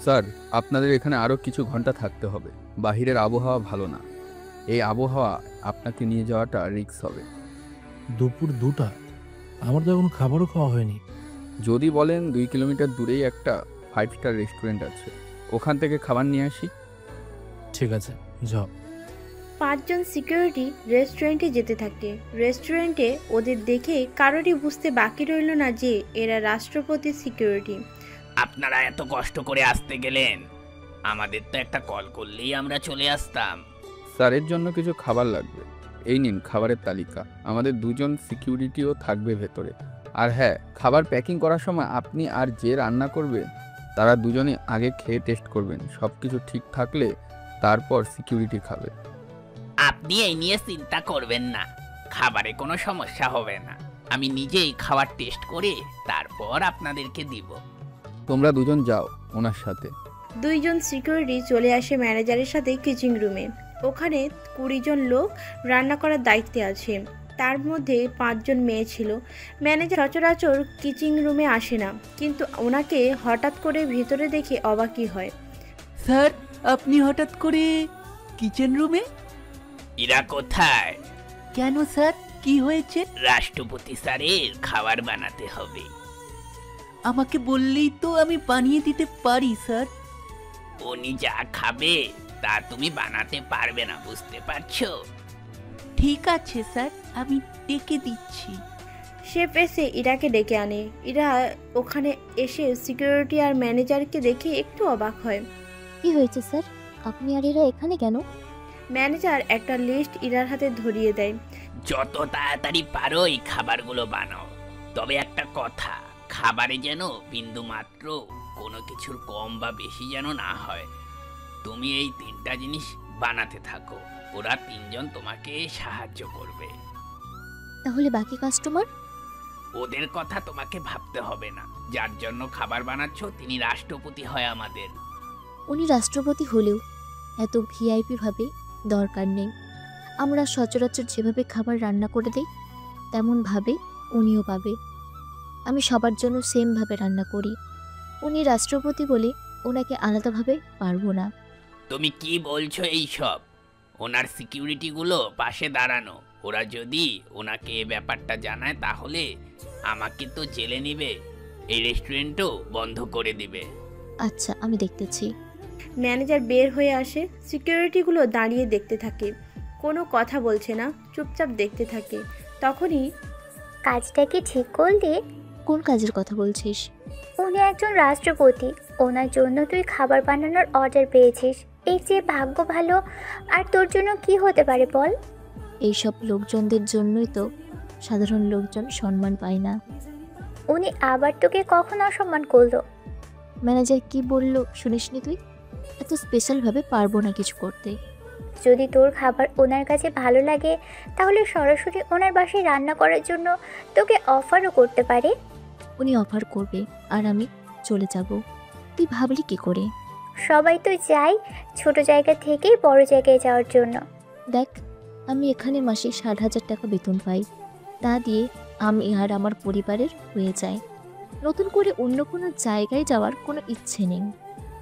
Sir, আপনাদের এখানে আরও কিছু ঘন্টা থাকতে হবে। বাহিরের আবহাওয়া ভালো না। এই আবহাওয়া আপনাকে নিয়ে যাওয়াটা রিস্ক হবে। দুপুর 2টা, আমার তো এখনো খাবারও খাওয়া হয়নি। যদি বলেন 2 কিলোমিটার দূরেই একটা 5 স্টার রেস্টুরেন্ট আছে, ওখান থেকে খাবার নিয়ে আসি। ঠিক আছে, যাও। পাঁচজন সিকিউরিটি রেস্টুরেন্টে যেতে থাকে। রেস্টুরেন্টে ওদের দেখে কারোরই বুঝতে বাকি রইল না যে এরা রাষ্ট্রপতির সিকিউরিটি। আপনারা এত কষ্ট করে আসতে গেলেন, আমাদের তো একটা কল করলেই আমরা চলে আসতাম। স্যারের জন্য কিছু খাবার লাগবে। এই নিন খাবারের তালিকা। আমাদের 2জন সিকিউরিটিও থাকবে ভেতরে। আর হ্যাঁ, খাবার প্যাকিং করার সময় আপনি আর যে রান্না করবে তারা দুজনে আগে খেয়ে টেস্ট করবেন। সব কিছু ঠিক থাকলে তারপর সিকিউরিটি খাবে। আপনি এই নিয়ে চিন্তা করবেন না, খাবারে কোনো সমস্যা হবে না। আমি নিজেই খাবার টেস্ট করে তারপর আপনাদেরকে দিব। তোমরা 2জন যাও ওনার সাথে। 2জন সিকিউরিটি চলে আসে ম্যানেজারের সাথে কিচিং রুমে। ওখানে 20 জন লোক রান্না করার দায়িত্বে আছে। তার মধ্যে 5 জন মেয়ে ছিল। ম্যানেজার সচরাচর কিচিং রুমে আসে না, কিন্তু ওনাকে হঠাৎ করে ভিতরে দেখে অবাকই হয়। স্যার, আপনি হঠাৎ করে কিচেন রুমে? এরা কোথায়? কেন স্যার, কি হয়েছে? রাষ্ট্রপতি স্যারের খাবার বানাতে হবে। আমাকে বললেই তো আমি বানিয়ে দিতে পারি স্যার। উনি যা খাবে তা তুমি বানাতে পারবে না, বুঝতে পারছো? ঠিক আছে স্যার, আমি ডেকে দিচ্ছি। শেফ এসে ইরাকে ডেকে আনে। ইরা ওখানে এসে সিকিউরিটি আর ম্যানেজারকে দেখে একটু অবাক হয়। কি হয়েছে স্যার? আপনি আর এরা এখানে কেন? ম্যানেজার একটা লিস্ট ইরার হাতে ধরিয়ে দেয়। যত তাড়াতাড়ি পারো এই খাবারগুলো বানাও। তবে একটা কথা, খাবারে যেন বিন্দু মাত্র কোনো কিছুর কম বা বেশি যেন না হয়। তুমি এই 3টা জিনিস বানাতে থাকো, ওরা 3জন তোমাকে সাহায্য করবে। তাহলে বাকি কাস্টমার? ওদের কথা তোমাকে ভাবতে হবে না। যার জন্য খাবার বানাচ্ছ তিনি রাষ্ট্রপতি হয় আমাদের। উনি রাষ্ট্রপতি হলেও এত ভিআইপি ভাবে দরকার নেই। আমরা সচরাচর যেভাবে খাবার রান্না করে দেই তেমন ভাবে উনিও পাবে। আমি সবার জন্য সেম ভাবে রান্না করি। উনি রাষ্ট্রপতি বলে ওনাকে আলাদাভাবে পারবো না। তুমি কি বলছো এইসব? ওনার সিকিউরিটিগুলো পাশে দাঁড়ানো, ওরা যদি ওনাকে এ ব্যাপারটা জানায় তাহলে আমাকে তো জেলে নিবে, এই রেস্টুরেন্টও বন্ধ করে দিবে। আচ্ছা, আমি দেখতেছি। ম্যানেজার বের হয়ে আসে। সিকিউরিটিগুলো দাঁড়িয়ে দেখতে থাকে, কোনো কথা বলছে না, চুপচাপ দেখতে থাকে। তখনই কাজটা কি ঠিক করলি? কোন কাজের কথা বলছিস? উনি একজন রাষ্ট্রপতি, ওনার জন্য তুই খাবার বানানোর অর্ডার পেয়েছিস। এই যে ভাগ্য ভালো। আর তোর জন্য কি হতে পারে বল? এইসব লোকজনদের জন্যই তো সাধারণ লোকজন সম্মান পায় না। উনি আবার তোকে কখন অসম্মান করলো? ম্যানেজার কি বলল শুনিসনি তুই? এত স্পেশালভাবে পারবো না কিছু করতে। যদি তোর খাবার ওনার কাছে ভালো লাগে তাহলে সরাসরি ওনার বাসায় রান্না করার জন্য তোকে অফারও করতে পারে। উনি অফার করবে আর আমি চলে যাব। তুই ভাবলি কি করে? সবাই তো চাই ছোট জায়গা থেকেই বড় জায়গায় যাওয়ার জন্য। দেখ, আমি এখানে মাসে 60,000 টাকা বেতন পাই। তা দিয়ে আমি আর আমার পরিবারের হয়ে যায়। নতুন করে অন্য কোনো জায়গায় যাওয়ার কোনো ইচ্ছে নেই।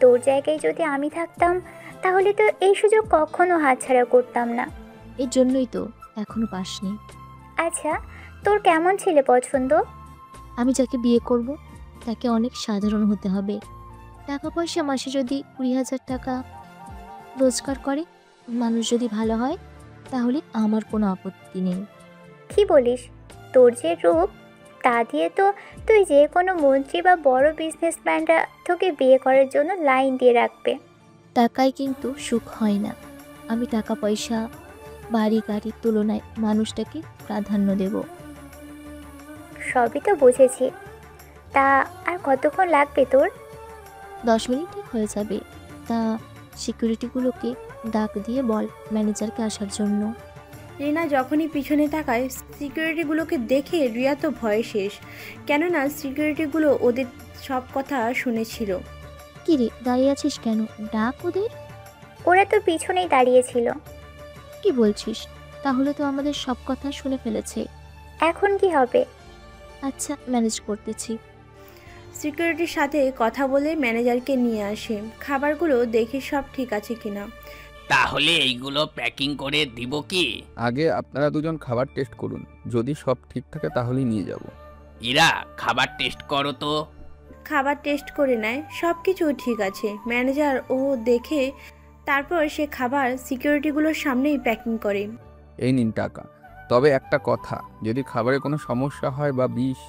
তোর জায়গায় যদি আমি থাকতাম তাহলে তো এই সুযোগ কখনো হাতছাড়া করতাম না। এর জন্যই তো এখনো পাসনি। আচ্ছা, তোর কেমন ছেলে পছন্দ? আমি যাকে বিয়ে করব তাকে অনেক সাধারণ হতে হবে। টাকা পয়সা মাসে যদি 20,000 টাকা রোজগার করে, মানুষ যদি ভালো হয়, তাহলে আমার কোনো আপত্তি নেই। কি বলিস? তোর যে রূপ, তা দিয়ে তো তুই যে কোনো মন্ত্রী বা বড় বিজনেসম্যানরা তোকে বিয়ে করার জন্য লাইন দিয়ে রাখবে। টাকায় কিন্তু সুখ হয় না। আমি টাকা পয়সা, বাড়ি গাড়ির তুলনায় মানুষটাকে প্রাধান্য দেব। সবই তো বুঝেছি। তা আর কতক্ষণ লাগবে তোর? 10 মিনিটে হয়ে যাবে। তা সিকিউরিটিগুলোকে ডাক দিয়ে বল ম্যানেজারকে আসার জন্য। রিনা যখনই পিছনে তাকায়, সিকিউরিটিগুলোকে দেখে রিয়া তো ভয়ে শেষ। কেননা সিকিউরিটিগুলো ওদের সব কথা শুনেছিল। কি রে, দাঁড়িয়ে আছিস কেন? ডাক ওদের। ওরা তো পিছনেই দাঁড়িয়েছিল। কি বলছিস? তাহলে তো আমাদের সব কথা শুনে ফেলেছে। এখন কি হবে? আচ্ছা, ম্যানেজ করতেছি। সিকিউরিটির সাথে কথা বলে ম্যানেজারকে নিয়ে আসে খাবারগুলো দেখে সব ঠিক আছে কিনা। তাহলে এইগুলো প্যাকিং করে দিব কি? আগে আপনারা দুজন খাবার টেস্ট করুন, যদি সব ঠিক থাকে তাহলেই নিয়ে যাব। ইরা, খাবার টেস্ট করো তো। খাবার টেস্ট করে নেয়, সব কিছু ঠিক আছে। ম্যানেজার ও দেখে তারপর সে খাবার সিকিউরিটিগুলোর সামনেই প্যাকিং করে। এই নিন টাকা। তবে একটা কথা, যদি খাবারে কোনো সমস্যা হয় বা বিষ।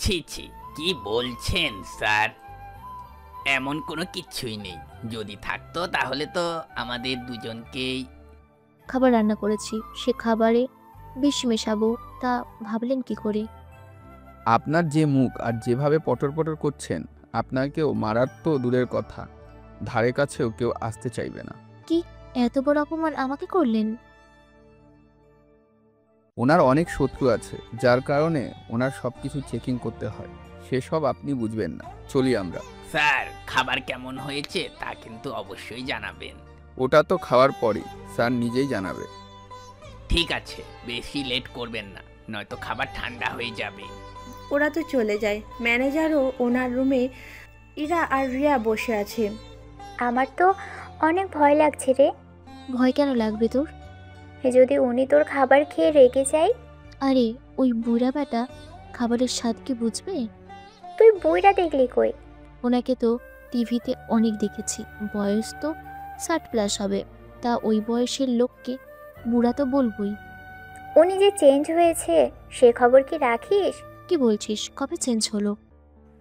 ছি ছি, কি বলছেন স্যার? এমন কোনো কিচ্ছুই নেই। যদি থাকতো তাহলে তো আমাদের দুজনকেই। খাবার রান্না করেছি, সে খাবারে বিষ মেশাবো তা ভাবলেন কি করে? আপনার যে মুখ আর যেভাবে পটর পটর করছেন, আপনাকেও মারার তো দূরের কথা, ধারে কাছেও কেউ আসতে চাইবে না। কি এত বড় অপমান আমাকে করলেন? ওনার অনেক শত্রু আছে, যার কারণে ওনার সব কিছু চেকিং করতে হয়। সেসব আপনি বুঝবেন না। চলি আমরা। স্যার, খাবার কেমন হয়েছে তা কিন্তু অবশ্যই জানাবেন। ওটা তো খাওয়ার পরেই স্যার নিজেই জানাবে। ঠিক আছে, বেশি লেট করবেন না, নয়তো খাবার ঠান্ডা হয়ে যাবে। ওরা তো চলে যায়। ম্যানেজারও ওনার রুমে ইরা আর রিয়া বসে আছে। আমার তো অনেক ভয় লাগছে রে। ভয় কেন লাগবে তোর? যদি উনি তোর খাবার খেয়ে রেগে যায়? আরে ওই বুড়া বেটা খাবারের স্বাদ কি বুঝবে? তুই বইটা দেখলি কই? ওনাকে তো টিভিতে অনেক দেখেছি, বয়স তো 60+ হবে। তা ওই বয়সের লোককে বুড়া তো বলবই। উনি যে চেঞ্জ হয়েছে সে খবর কি রাখিস? কি বলছিস? কবে চেঞ্জ হলো?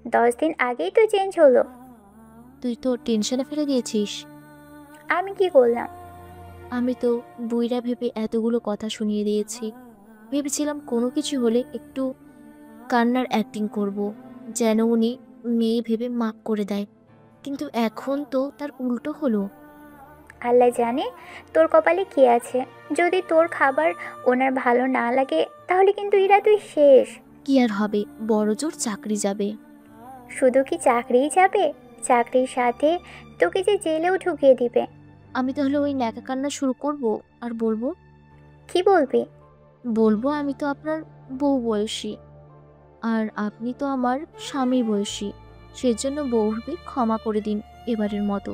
10 দিন আগেই তো চেঞ্জ হলো। তুই তো টেনশনে ফেলে দিয়েছিস। আমি কি করলাম? আমি তো বুইরা ভেবে এতগুলো কথা শুনিয়ে দিয়েছি। ভেবেছিলাম কোনো কিছু হলে একটু কান্নার অ্যাক্টিং করব, যেন উনি মেয়ে ভেবে মাপ করে দেয়। কিন্তু এখন তো তার উল্টো হলো। আল্লাহ জানে তোর কপালে কি আছে। যদি তোর খাবার ওনার ভালো না লাগে তাহলে কিন্তু ইরা তুই শেষ। কি আর হবে, বড় জোর চাকরি যাবে। শুধু কি চাকরিই যাবে? চাকরির সাথে তোকে যে জেলেও ঢুকিয়ে দিবে। আমি তাহলে ওই ন্যাকা কান্না শুরু করব আর বলবো? কি বলবি? বলবো আমি তো আপনার বউ বয়সী, আর আপনি তো আমার স্বামী বয়সী, সেজন্য বউ ভেবে ক্ষমা করে দিন এবারের মতো।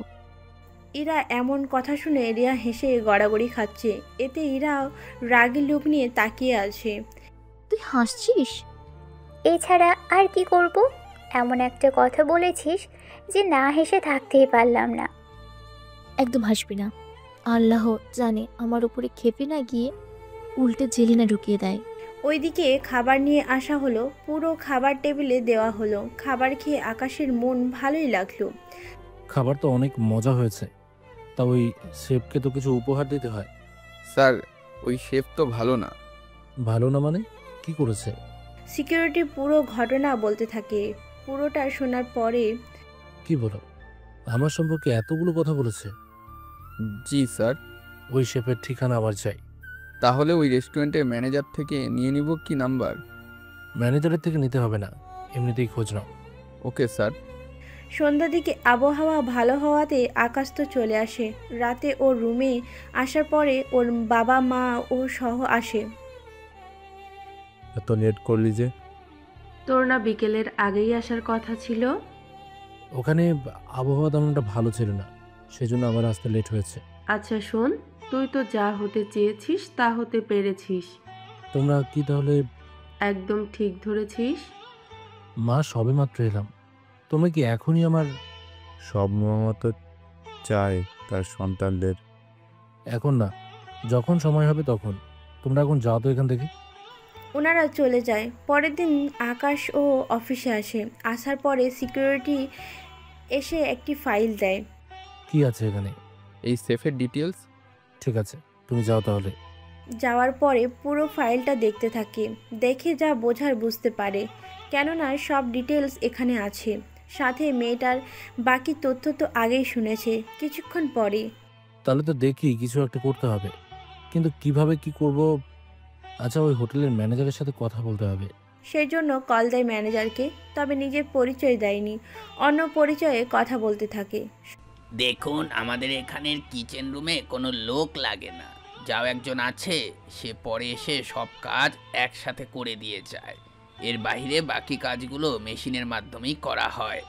ইরা এমন কথা শুনে রিয়া হেসে গড়াগড়ি খাচ্ছে। এতে ইরা রাগী লোক নিয়ে তাকিয়ে আছে। তুই হাসছিস? এছাড়া আর কি করব? এমন একটা কথা বলেছিস যে না হেসে থাকতেই পারলাম না। একদম হাসবি না। আল্লাহ জানে আমার উপরে খেপে না গিয়ে উল্টে জেলে না ঢুকিয়ে দেয়। ওইদিকে খাবার নিয়ে আসা হলো, পুরো খাবার টেবিলে দেওয়া হলো। খাবার খেয়ে আকাশের মন ভালোই লাগলো। খাবার তো অনেক মজা হয়েছে, তা ওই শেফকে তো কিছু উপহার দিতে হয়। স্যার, ওই শেফ তো ভালো না। ভালো না মানে? কি করেছে? সিকিউরিটি পুরো ঘটনা বলতে থাকে। পুরোটা শোনার পরে কি বলো? আমার সম্পর্কে এতগুলো কথা বলেছে? জি স্যার। ওই শেফের ঠিকানা আবার চাই। তাহলে ওই রেস্টুরেন্টের ম্যানেজার থেকে নিয়ে নিব কি নাম্বার? ম্যানেজারের থেকে নিতে হবে না, এমনিতেই খোঁজ নাও। Okay sir. সন্ধ্যার দিকে আবহাওয়া ভালো হওয়াতে আকাশ তো চলে আসে। রাতে ওর রুমে আসার পরে ওর বাবা মা ও সহ আসে। এত লেট করলি যে? তোর না বিকেলের আগেই আসার কথা ছিল? ওখানে আবহাওয়া তেমনটা ভালো ছিল না, সেজন্য আমার আসতে লেট হয়েছে। আচ্ছা শোন, তুই তো যা হতে চেয়েছিস তা হতে পেরেছিস। তোমরা কি তাহলে? একদম ঠিক ধরেছিস। মা সবে মাত্র এলাম, তোমরা কি এখনই আমার? সব মতো চায় তার সন্তানদের। এখন না, যখন সময় হবে তখন। তোমরা এখন যাও তো এখান থেকে। ওনারা চলে যায়। পরের দিন আকাশ ও অফিসে আসে। আসার পরে সিকিউরিটি এসে একটি ফাইল দেয়। কি আছে এখানে? এই শেফের ডিটেলস। ঠিক আছে, তুমি যাও তাহলে। যাওয়ার পরে পুরো ফাইলটা দেখতে থাকে। দেখে যা বোঝার বুঝতে পারে, কেননা সব ডিটেলস এখানে আছে। সাথে মেয়েটার বাকি তথ্য তো আগেই শুনেছে। কিছুক্ষণ পরে তাহলে তো দেখি কিছু একটা করতে হবে, কিন্তু কিভাবে কি করব? আচ্ছা, ওই হোটেলের ম্যানেজারের সাথে কথা বলতে হবে। সেই জন্য কল দেয় ম্যানেজারকে, তবে নিজের পরিচয় দেয়নি, অন্য পরিচয়ে কথা বলতে থাকে। দেখুন, আমাদের এখানের কিচেন রুমে কোনো লোক লাগে না। যাও একজন আছে, সে পরে এসে সব কাজ একসাথে করে দিয়ে যায়। এর বাইরে বাকি কাজগুলো মেশিনের মাধ্যমেই করা হয়।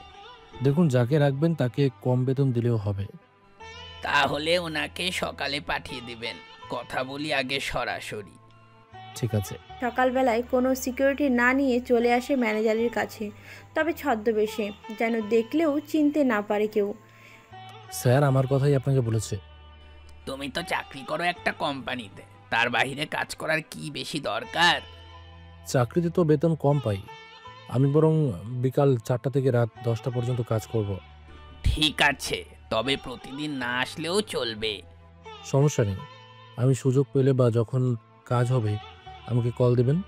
দেখুন, যাকে রাখবেন তাকে কম বেতন দিলেও হবে। তাহলে ওনাকে সকালে পাঠিয়ে দিবেন। কথা বলি আগে সরাসরি। ঠিক আছে। সকালবেলায় কোনো সিকিউরিটি না নিয়ে চলে আসে ম্যানেজারের কাছে, তবে ছদ্মবেশে, যেন দেখলেও চিনতে না পারে কেউ। স্যার আমার কথাই আপনাকে বলেছে। তুমি তো চাকরি করো একটা কোম্পানিতে, তার বাইরে কাজ করার কি বেশি দরকার? চাকরিতে তো বেতন কম পাই, আমি বরং বিকাল 4টা থেকে রাত 10টা পর্যন্ত কাজ করব। ঠিক আছে, তবে প্রতিদিন না আসলেও চলবে। সমস্যা নেই, আমি সুযোগ পেলে বা যখন কাজ হবে আমাকে কল দেবেন,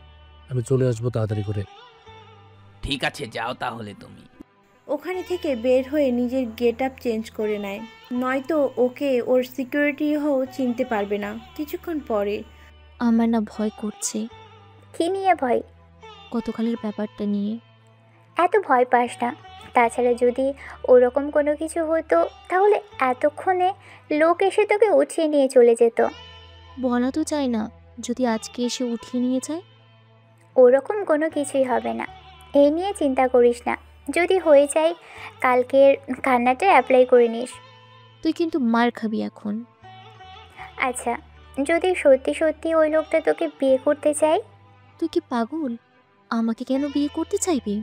আমি চলে আসবো তাড়াতাড়ি করে। ঠিক আছে, যাও তাহলে তুমি। ওখানে থেকে বের হয়ে নিজের গেট আপ চেঞ্জ করে নেয়, নয়তো ওকে ওর সিকিউরিটিও চিনতে পারবে না কিছুক্ষণ পরে। আমার না ভয় করছে, কি নিয়ে ভয়? গতকালের ব্যাপারটা নিয়ে। এত ভয় পাস না। তাছাড়া যদি ওরকম কোনো কিছু হতো তাহলে এতক্ষণে লোক এসে তোকে উঠিয়ে নিয়ে চলে যেত। বলা তো চাই না, যদি আজকে এসে উঠিয়ে নিয়ে যায়। ওরকম কোনো কিছুই হবে না, এই নিয়ে চিন্তা করিস না। যদি হয়ে যায় কালকের কান্নাটা অ্যাপ্লাই করে নিস। তুই কিন্তু মার খাবি এখন। আচ্ছা, যদি সত্যি সত্যি ওই লোকটা তোকে বিয়ে করতে চায়? তুই কি পাগল? আমাকে কেন বিয়ে করতে চাইবি?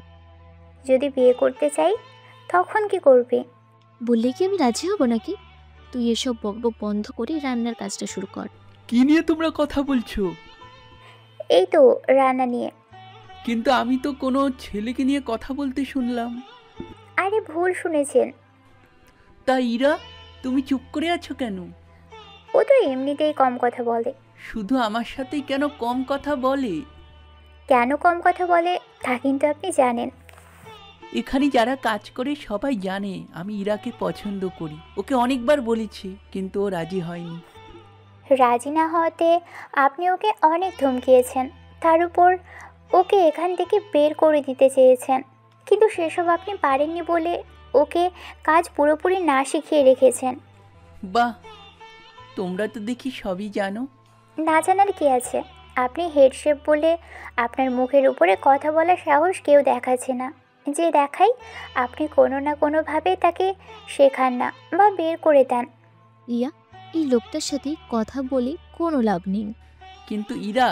যদি বিয়ে করতে চাই তখন কি করবি? বললে কি আমি রাজি হব নাকি? তুই এসব বকবক বন্ধ করে রান্নার কাজটা শুরু কর। কি নিয়ে তোমরা কথা বলছো? এই তো রান্না নিয়ে। কিন্তু আমি তো কোনো ছেলেকে নিয়ে কথা বলতে শুনলাম। আরে ভুল শুনেছেন। তা ইরা, তুমি চুপ করে আছো কেন? ও তো এমনিতেই কম কথা বলে। শুধু আমার সাথেই কেন কম কথা বলে? কেন কম কথা বলে তা কিন্তু আপনি জানেন। এখানে যারা কাজ করে সবাই জানে আমি ইরাকে পছন্দ করি। ওকে অনেকবার বলেছি কিন্তু ও রাজি হয়নি। রাজি না হওয়াতে আপনি ওকে অনেক ধমকিয়েছেন, তার উপর ওকে এখান থেকে বের করে দিতে চেয়েছেন, কিন্তু সেসব আপনি পারেননি বলে ওকে কাজ পুরোপুরি না শিখিয়ে রেখেছেন। বাহ, তোমরা তো দেখি সবই জানো। না জানার কি আছে? আপনি হেড শেফ বলে আপনার মুখের উপরে কথা বলার সাহস কেউ দেখাচ্ছে না। যে দেখাই আপনি কোনো না কোনোভাবে তাকে শেখান না বা বের করে দেন। রিয়া, এই লোকটার সাথে কথা বলে কোনো লাভ নেই। কিন্তু ইরা,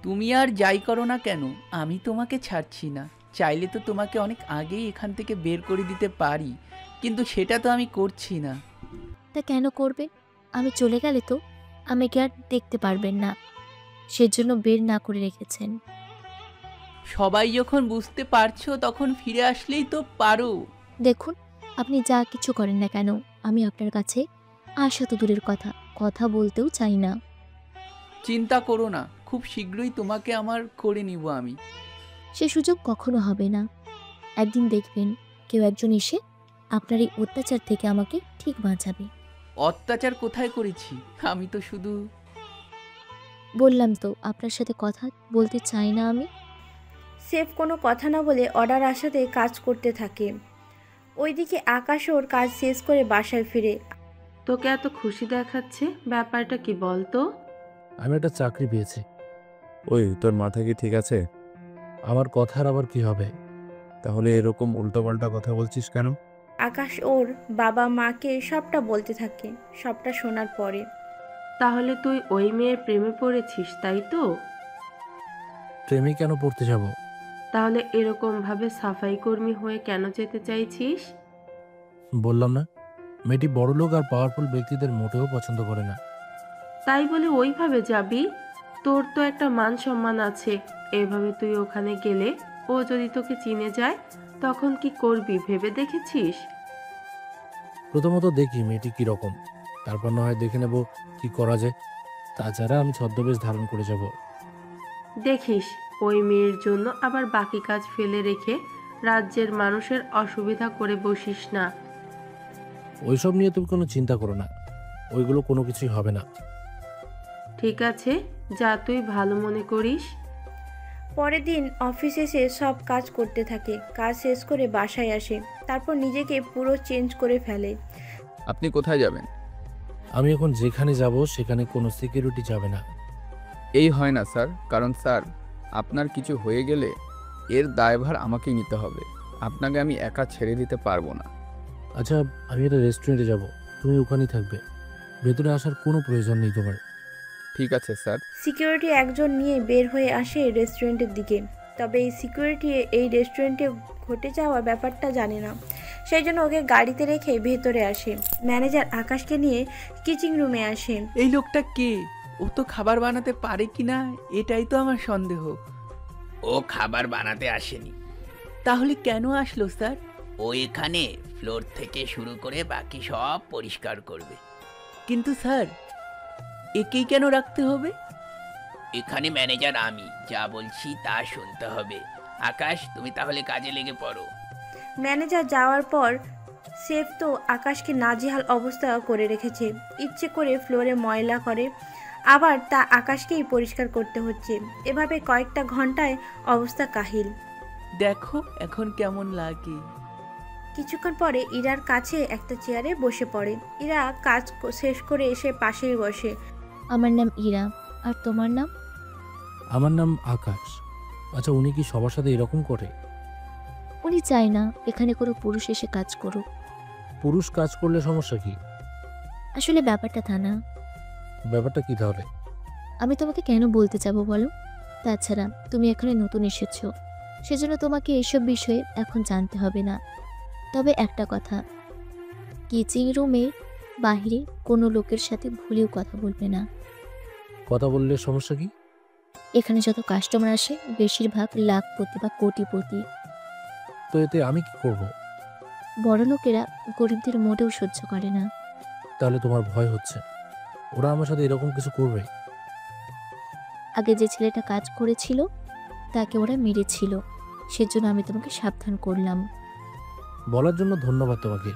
তুমি আর যাই করো না কেন আমি তোমাকে ছাড়ছি না। চাইলে তো তোমাকে অনেক আগেই এখান থেকে বের করে দিতে পারি, কিন্তু সেটা তো আমি করছি না। তা কেন করবে? আমি চলে গেলে তো আমাকে আর দেখতে পারবেন না, সেজন্য বের না করে রেখেছেন। সবাই যখন বুঝতে পারছো তখন ফিরে আসলেই তো পারো। দেখুন, আপনি যা কিছু করেন না কেন, আমি আপনার কাছে আসা তো দূরের কথা, কথা বলতেও চাই না। চিন্তা করো না, খুব শীঘ্রই তোমাকে আমার করে নিব আমি। সে সুযোগ কখনো হবে না। একদিন দেখবেন কেউ একজন এসে আপনার এই অত্যাচার থেকে আমাকে ঠিক বাঁচাবে। অত্যাচার কোথায় করেছি? আমি তো শুধু বললাম তো আপনার সাথে কথা বলতে চাই না আমি। সেফ কোনো কথা না বলে অর্ডার আসাতে কাজ করতে থাকে। ওইদিকে আকাশ ওর কাজ শেষ করে বাসায় ফিরে। তোকে এত খুশি দেখাচ্ছে, ব্যাপারটা কি বলতো? আমি একটা চাকরি পেয়েছি। ওই তোর মাথা কি ঠিক আছে? আমার কথার আবার কি হবে? তাহলে এরকম উল্টোপাল্টা কথা বলছিস কেন? আকাশ ওর বাবা মাকে সবটা বলতে থাকে। সবটা শোনার পরে তাহলে তুই ওই মেয়ের প্রেমে পড়েছিস, তাই তো? প্রেমে কেন পড়তে যাব? তাহলে এরকম ভাবে সাফাই কর্মী হয়ে কেন যেতে চাইছিস? বললাম না, মেয়েটি বড়লোক আর পাওয়ারফুল ব্যক্তিদের মোটেও পছন্দ করে না। তাই বলে ওইভাবে যাবি? তোর তো একটা মান সম্মান আছে। এভাবে তুই ওখানে গেলে ও যদি তোকে চিনে যায় তখন কি করবি ভেবে দেখেছিস? প্রথমত দেখি মেয়েটি কি রকম, তারপর না হয় দেখে নেব কি করা যায়। তাছাড়া আমি ছদ্মবেশ ধারণ করে যাব। দেখিস ওই মেয়ের জন্য আবার বাকি কাজ ফেলে রেখে রাজ্যের মানুষের অসুবিধা করে বসিস না। ওইসব নিয়ে তুমি কোনো চিন্তা করো না, ওইগুলো কোনো কিছুই হবে না। ঠিক আছে, যা তুই ভালো মনে করিস। পরের দিন অফিসে এসে সব কাজ করতে থাকে। কাজ শেষ করে বাসায় আসে, তারপর নিজেকে পুরো চেঞ্জ করে ফেলে। আপনি কোথায় যাবেন? আমি এখন যেখানে যাব সেখানে কোনো সিকিউরিটি যাবে না। এই হয় না স্যার, কারণ স্যার আপনার কিছু হয়ে গেলে এর দায়ভার আমাকেই নিতে হবে। আপনাকে আমি একা ছেড়ে দিতে পারবো না। আচ্ছা, আমি একটা রেস্টুরেন্টে যাব, তুমি ওখানেই থাকবে। ভেতরে আসার কোনো প্রয়োজন নেই তোমার। ঠিক আছে স্যার। সিকিউরিটি একজন নিয়ে বের হয়ে আসে রেস্টুরেন্টের দিকে। তবে এই সিকিউরিটি এই রেস্টুরেন্টে ঘটে যাওয়া ব্যাপারটা জানে না, সেই জন্য ওকে গাড়িতে রেখে ভেতরে আসে। ম্যানেজার আকাশকে নিয়ে কিচিং রুমে আসে। এই লোকটা কে? ও তো খাবার বানাতে পারে কি না এটাই তো আমার সন্দেহ। ও খাবার বানাতে আসেনি। তাহলে কেন আসলো স্যার? ও এখানে ফ্লোর থেকে শুরু করে বাকি সব পরিষ্কার করবে। কিন্তু স্যার, একেই কেন রাখতে হবে? এখানে ম্যানেজার আমি, যা বলছি তা শুনতে হবে। আকাশ, তুমি তাহলে কাজে লেগে পড়ো। ম্যানেজার যাওয়ার পর সেফ তো আকাশকে নাজেহাল অবস্থা করে রেখেছে। ইচ্ছে করে ফ্লোরে ময়লা করে, আবার তা আকাশকেই পরিষ্কার করতে হচ্ছে। এভাবে কয়েকটা ঘন্টায় অবস্থা কাহিল। দেখো এখন কেমন লাগে। কিছুক্ষণ পরে ইরার কাছে একটা চেয়ারে বসে পড়ে। ইরা কাজ শেষ করে এসে পাশেই বসে। আমার নাম ইরা, আর তোমার নাম? আমার নাম আকাশ। আচ্ছা, উনি কি সবার সাথে এরকম করে? উনি চায় না এখানে কোনো পুরুষ এসে কাজ করুক। পুরুষ কাজ করলে সমস্যা কি? আসলে ব্যাপারটা তা না। ব্যাপারটা কি তাহলে? আমি তোমাকে কেন বলতে যাবো বলো? তাছাড়া তুমি এখানে নতুন এসেছো, সেজন্য তোমাকে এসব বিষয়ে এখন জানতে হবে না। তবে একটা কথা, কিচিং রুমে বাইরে কোনো লোকের সাথে ভুলেও কথা বলবে না। কথা বললে সমস্যা কি? এখানে যত কাস্টমার আসে বেশিরভাগ লাখপতি বা কোটিপতি। তো এতে আমি কি করব? বড় লোকেরা গরিবদের মোটেও সহ্য করে না। তাহলে তোমার ভয় হচ্ছে ওরা আমার সাথে এরকম কিছু করবে? আগে যে ছেলেটা কাজ করেছিল তাকে ওরা মেরেছিল, সেজন্য আমি তোমাকে সাবধান করলাম। বলার জন্য ধন্যবাদ তোমাকে।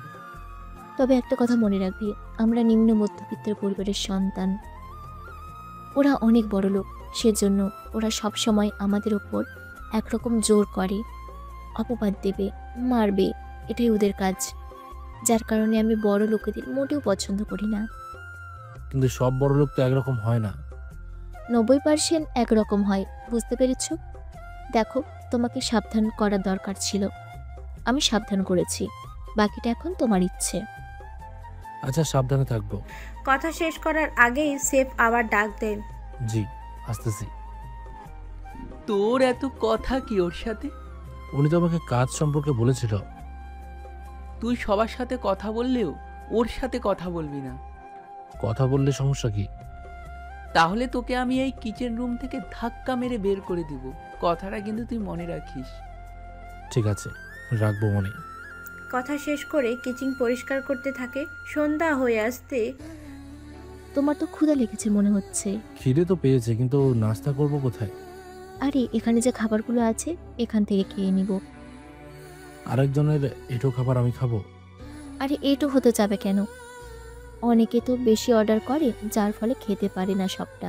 তবে একটা কথা মনে রাখবি, আমরা নিম্ন মধ্যবিত্তের পরিবারের সন্তান। ওরা অনেক বড় লোক, সেজন্য ওরা সব সময় আমাদের ওপর একরকম জোর করে, অপবাদ দেবে, মারবে, এটাই ওদের কাজ। যার কারণে আমি বড় লোকেদের মোটেও পছন্দ করি না। কিন্তু সব বড় লোক তো একরকম হয় না। 90% একরকম হয়, বুঝতে পেরেছ? দেখো, তোমাকে সাবধান করার দরকার ছিল, আমি সাবধান করেছি, বাকিটা এখন তোমার ইচ্ছে। আচ্ছা, সাবধানে থাকবো। কথা শেষ করার আগেই সেফ আবার ডাক দেন। জি, আসতেছি। তোর এত কথা কি ওর সাথে? উনি তো আমাকে কাজ সম্পর্কে বলেছিল। তুই সবার সাথে কথা বললেও ওর সাথে কথা বলবি না। কথা বললে সমস্যা কি? তাহলে তোকে আমি এই কিচেন রুম থেকে ধাক্কা মেরে বের করে দিব। কথাটা কিন্তু তুই মনে রাখিস। ঠিক আছে, রাখবো মনে। কথা শেষ করে কিচিং পরিষ্কার করতে থাকে। সন্ধ্যা হয়ে আসতে তোমার তো ক্ষুধা লেগেছে মনে হচ্ছে। খিদে তো পেয়েছে, কিন্তু নাস্তা করব কোথায়? আরে এখানে যে খাবারগুলো আছে এখান থেকে খেয়ে নিব। আরেকজনের এটো খাবার আমি খাবো? আরে এটু হতে যাবে কেন? অনেকে তো বেশি অর্ডার করে, যার ফলে খেতে পারে না সবটা,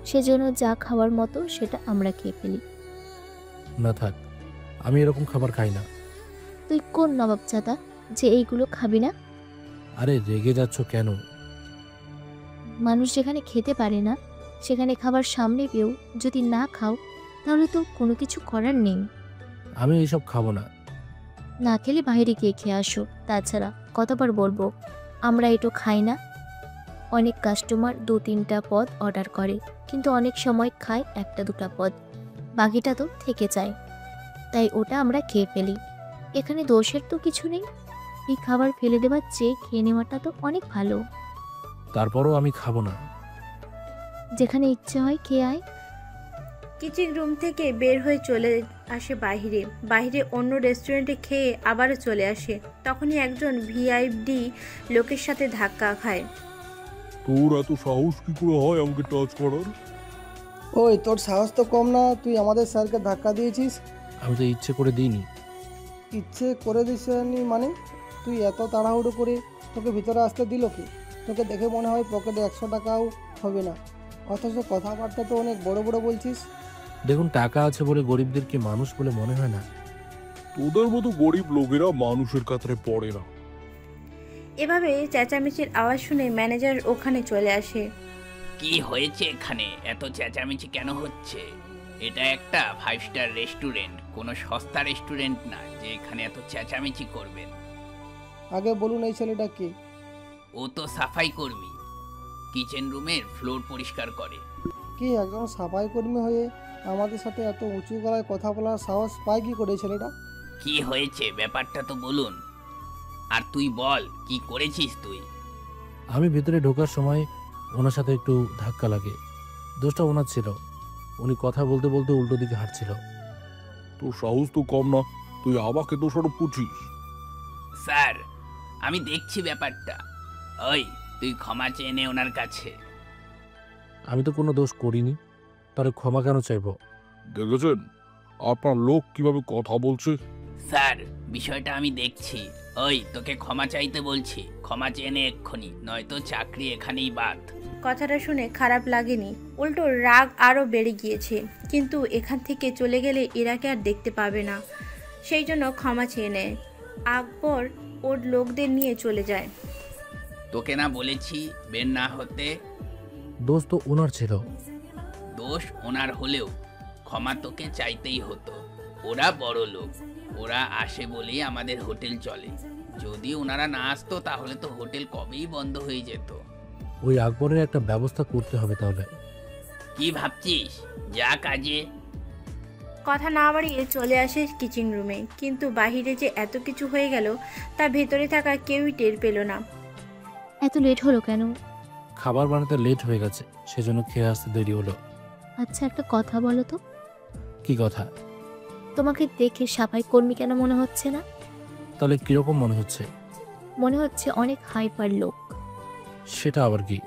সেজন্য যা খাওয়ার মতো সেটা আমরা খেয়ে ফেলি। না থাক, আমি এরকম খাবার খাই না। তুই কোন নবাবজাদা যে এইগুলো খাবি না? আরে রেগে যাচ্ছ কেন? মানুষ যেখানে খেতে পারে না সেখানে খাবার সামনে পেয়েও যদি না খাও তাহলে তো কোনো কিছু করার নেই। আমি এইসব খাবো না। না খেলে বাইরে গিয়ে খেয়ে আসো। তাছাড়া কতবার বলবো আমরা এটো খাই না? অনেক কাস্টমার 2-3টা পদ অর্ডার করে, কিন্তু অনেক সময় খায় 1-2টা পদ, বাকিটা তো থেকে যায়, তাই ওটা আমরা খেয়ে ফেলি। এখানে দোষের তো কিছু নেই। এই খাবার ফেলে দেওয়ার চেয়ে খেয়ে নেওয়াটা তো অনেক ভালো। তারপরও আমি খাবো না। যেখানে ইচ্ছে হয় খেয়ে আয়। কিচিং রুম থেকে বের হয়ে চলে আসে বাইরে। বাইরে অন্য রেস্টুরেন্টে খেয়ে আবারও চলে আসে। তখনই একজন ভিআইপি লোকের সাথে ধাক্কা খায়। তোর এত সাহস কি করে হয় আমাকে টাচ করার? ওই তোর সাহস তো কম না, তুই আমাদের স্যারকে ধাক্কা দিয়েছিস। আমি তো ইচ্ছে করে দিইনি। ইচ্ছে করে দিসনি মানে? তুই এত তাড়াহুড়ো করে তোকে ভিতরে আসতে দিল কি? তোকে দেখে মনে হয় পকেটে 100 টাকাও হবে না, অথচ কথাবার্তা তো অনেক বড় বড় বলছিস। দেখুন, টাকা আছে বলে গরিবদেরকে মানুষ বলে মনে হয় না। তোদের মতো গরিব লোকেরা মানুষের কাতারে পড়ে না। এভাবে চেঁচামেচির আওয়াজ শুনে ম্যানেজার ওখানে চলে আসে। কি হয়েছে এখানে? এত চেঁচামেচি কেন হচ্ছে? এটা একটা 5 স্টার রেস্টুরেন্ট, কোনো সস্তা রেস্টুরেন্ট না যে এখানে এত চেঁচামেচি করবেন। আগে বলুন এই ছেলেটা কে? ও তো সাফাই কর্মী, কিচেন রুমের ফ্লোর পরিষ্কার করে। কি একজন সাফাই কর্মী হয়ে আমাদের সাথে এত উঁচু গলায় কথা বলার সাহস পায় কি করে এই ছেলেটা? কি হয়েছে ব্যাপারটা তো বলুন। আর তুই বল, কি করেছিস তুই? আমি ভেতরে ঢোকার সময় ওনার সাথে একটু ধাক্কা লাগে। দোষটা ওনার ছিল। উনি কথা বলতে বলতে উল্টো দিকে হাঁটছিল। তোর সাহস তো কম না, তুই আমাকে দোষারোপ করছিস। স্যার, আমি দেখছি ব্যাপারটা। ওই, তুই ক্ষমা চেয়ে নে ওনার কাছে। আমি তো কোনো দোষ করিনি, তাহলে ক্ষমা কেন চাইবো? দেখেছেন আপনার লোক কিভাবে কথা বলছে? স্যার, বিষয়টা আমি দেখছি। ওই, তোকে ক্ষমা চাইতে বলছি, ক্ষমা চেয়ে নে এক্ষুনি, নয়তো চাকরি এখানেই বাদ। কথাটা শুনে খারাপ লাগেনি, উল্টো রাগ আরও বেড়ে গিয়েছে। কিন্তু এখান থেকে চলে গেলে ইরাকে আর দেখতে পাবে না, সেই জন্য ক্ষমা চেয়ে নেয়। আকবর ওর লোকদের নিয়ে চলে যায়। তোকে না বলেছি বের না হতে? দোষ তো ওনার ছিল। দোষ ওনার হলেও ক্ষমা তোকে চাইতেই হতো। ওরা বড় লোক, ওরা আসে বলেই আমাদের হোটেল চলে। যদি ওনারা না আসতো তাহলে তো হোটেল কবেই বন্ধ হয়ে যেত। ওই আকবরের একটা ব্যবস্থা করতে হবে তাহলে। কি ভাবছিস? যা কাজে। কথা না বাড়িয়ে চলে আসে কিচেন রুমে, কিন্তু বাহিরে যে এত কিছু হয়ে গেল তা ভেতরে থাকা কেউই টের পেল না। এত লেট হলো কেন? খাবার বানাতে লেট হয়ে গেছে, সেজন্য খেয়ে আসতে দেরি হলো। আচ্ছা একটা কথা বলো তো, কি কথা? তোমাকে দেখে সাফাই কর্মী কেন মনে হচ্ছে না? তাহলে কিরকম মনে হচ্ছে? মনে হচ্ছে অনেক হাইপার লোক। সেটা আবার কি?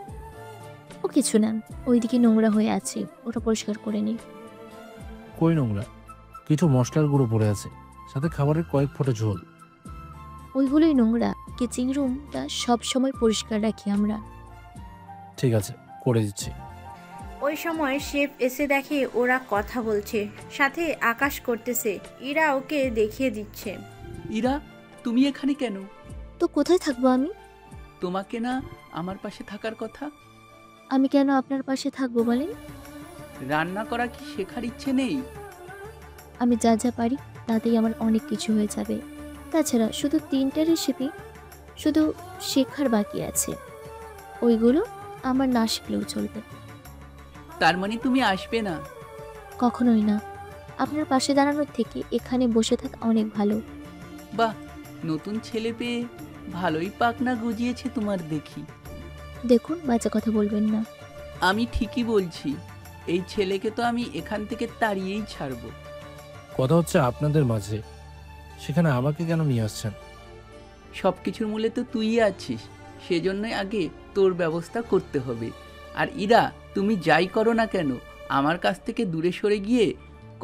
ও কিছু না, ওইদিকে নোংরা হয়ে আছে, ওটা পরিষ্কার করে নি। কই নোংরা? কিছু মশলার গুঁড়ো পড়ে আছে, সাথে খাবারের কয়েক ফোঁটা ঝোল। ওইগুলোই নোংরা। কিচেন রুমটা সব সময় পরিষ্কার রাখি আমরা। ঠিক আছে, করে দিচ্ছি। ওই সময় শেফ এসে দেখে ওরা কথা বলছে, সাথে আকাশ করতেছে। ইরা ওকে দেখিয়ে দিচ্ছে। ইরা, তুমি এখানে কেন? তো কোথায় থাকবো আমি? তোমাকে না আমার পাশে থাকার কথা? আমি কেন আপনার পাশে থাকবো বলেন? রান্না করা কি শেখার ইচ্ছে নেই? আমি যা যা পারি তাতেই আমার অনেক কিছু হয়ে যাবে। তাছাড়া শুধু 3টা রেসিপি শুধু শেখার বাকি আছে, ওইগুলো আমার না শিখলেও চলবে। তার মানে তুমি আসবে না? কখনোই না। আপনার পাশে দাঁড়ানোর থেকে এখানে বসে থাকা অনেক ভালো। বাহ, নতুন ছেলে পেয়ে ভালোই পাকনা গজিয়েছে তোমার দেখি। দেখুন, বাজে কথা বলবেন না। আমি ঠিকই বলছি, এই ছেলেকে তো আমি এখান থেকে তাড়িয়েই ছাড়বো। কথা হচ্ছে আপনাদের মাঝে, সেখানে আমাকে কেন নিয়ে আসছেন? সব কিছুর মূলে তো তুই আছিস, সেজন্যই আগে তোর ব্যবস্থা করতে হবে। আর ইরা, তুমি যাই করো না কেন, আমার কাছ থেকে দূরে সরে গিয়ে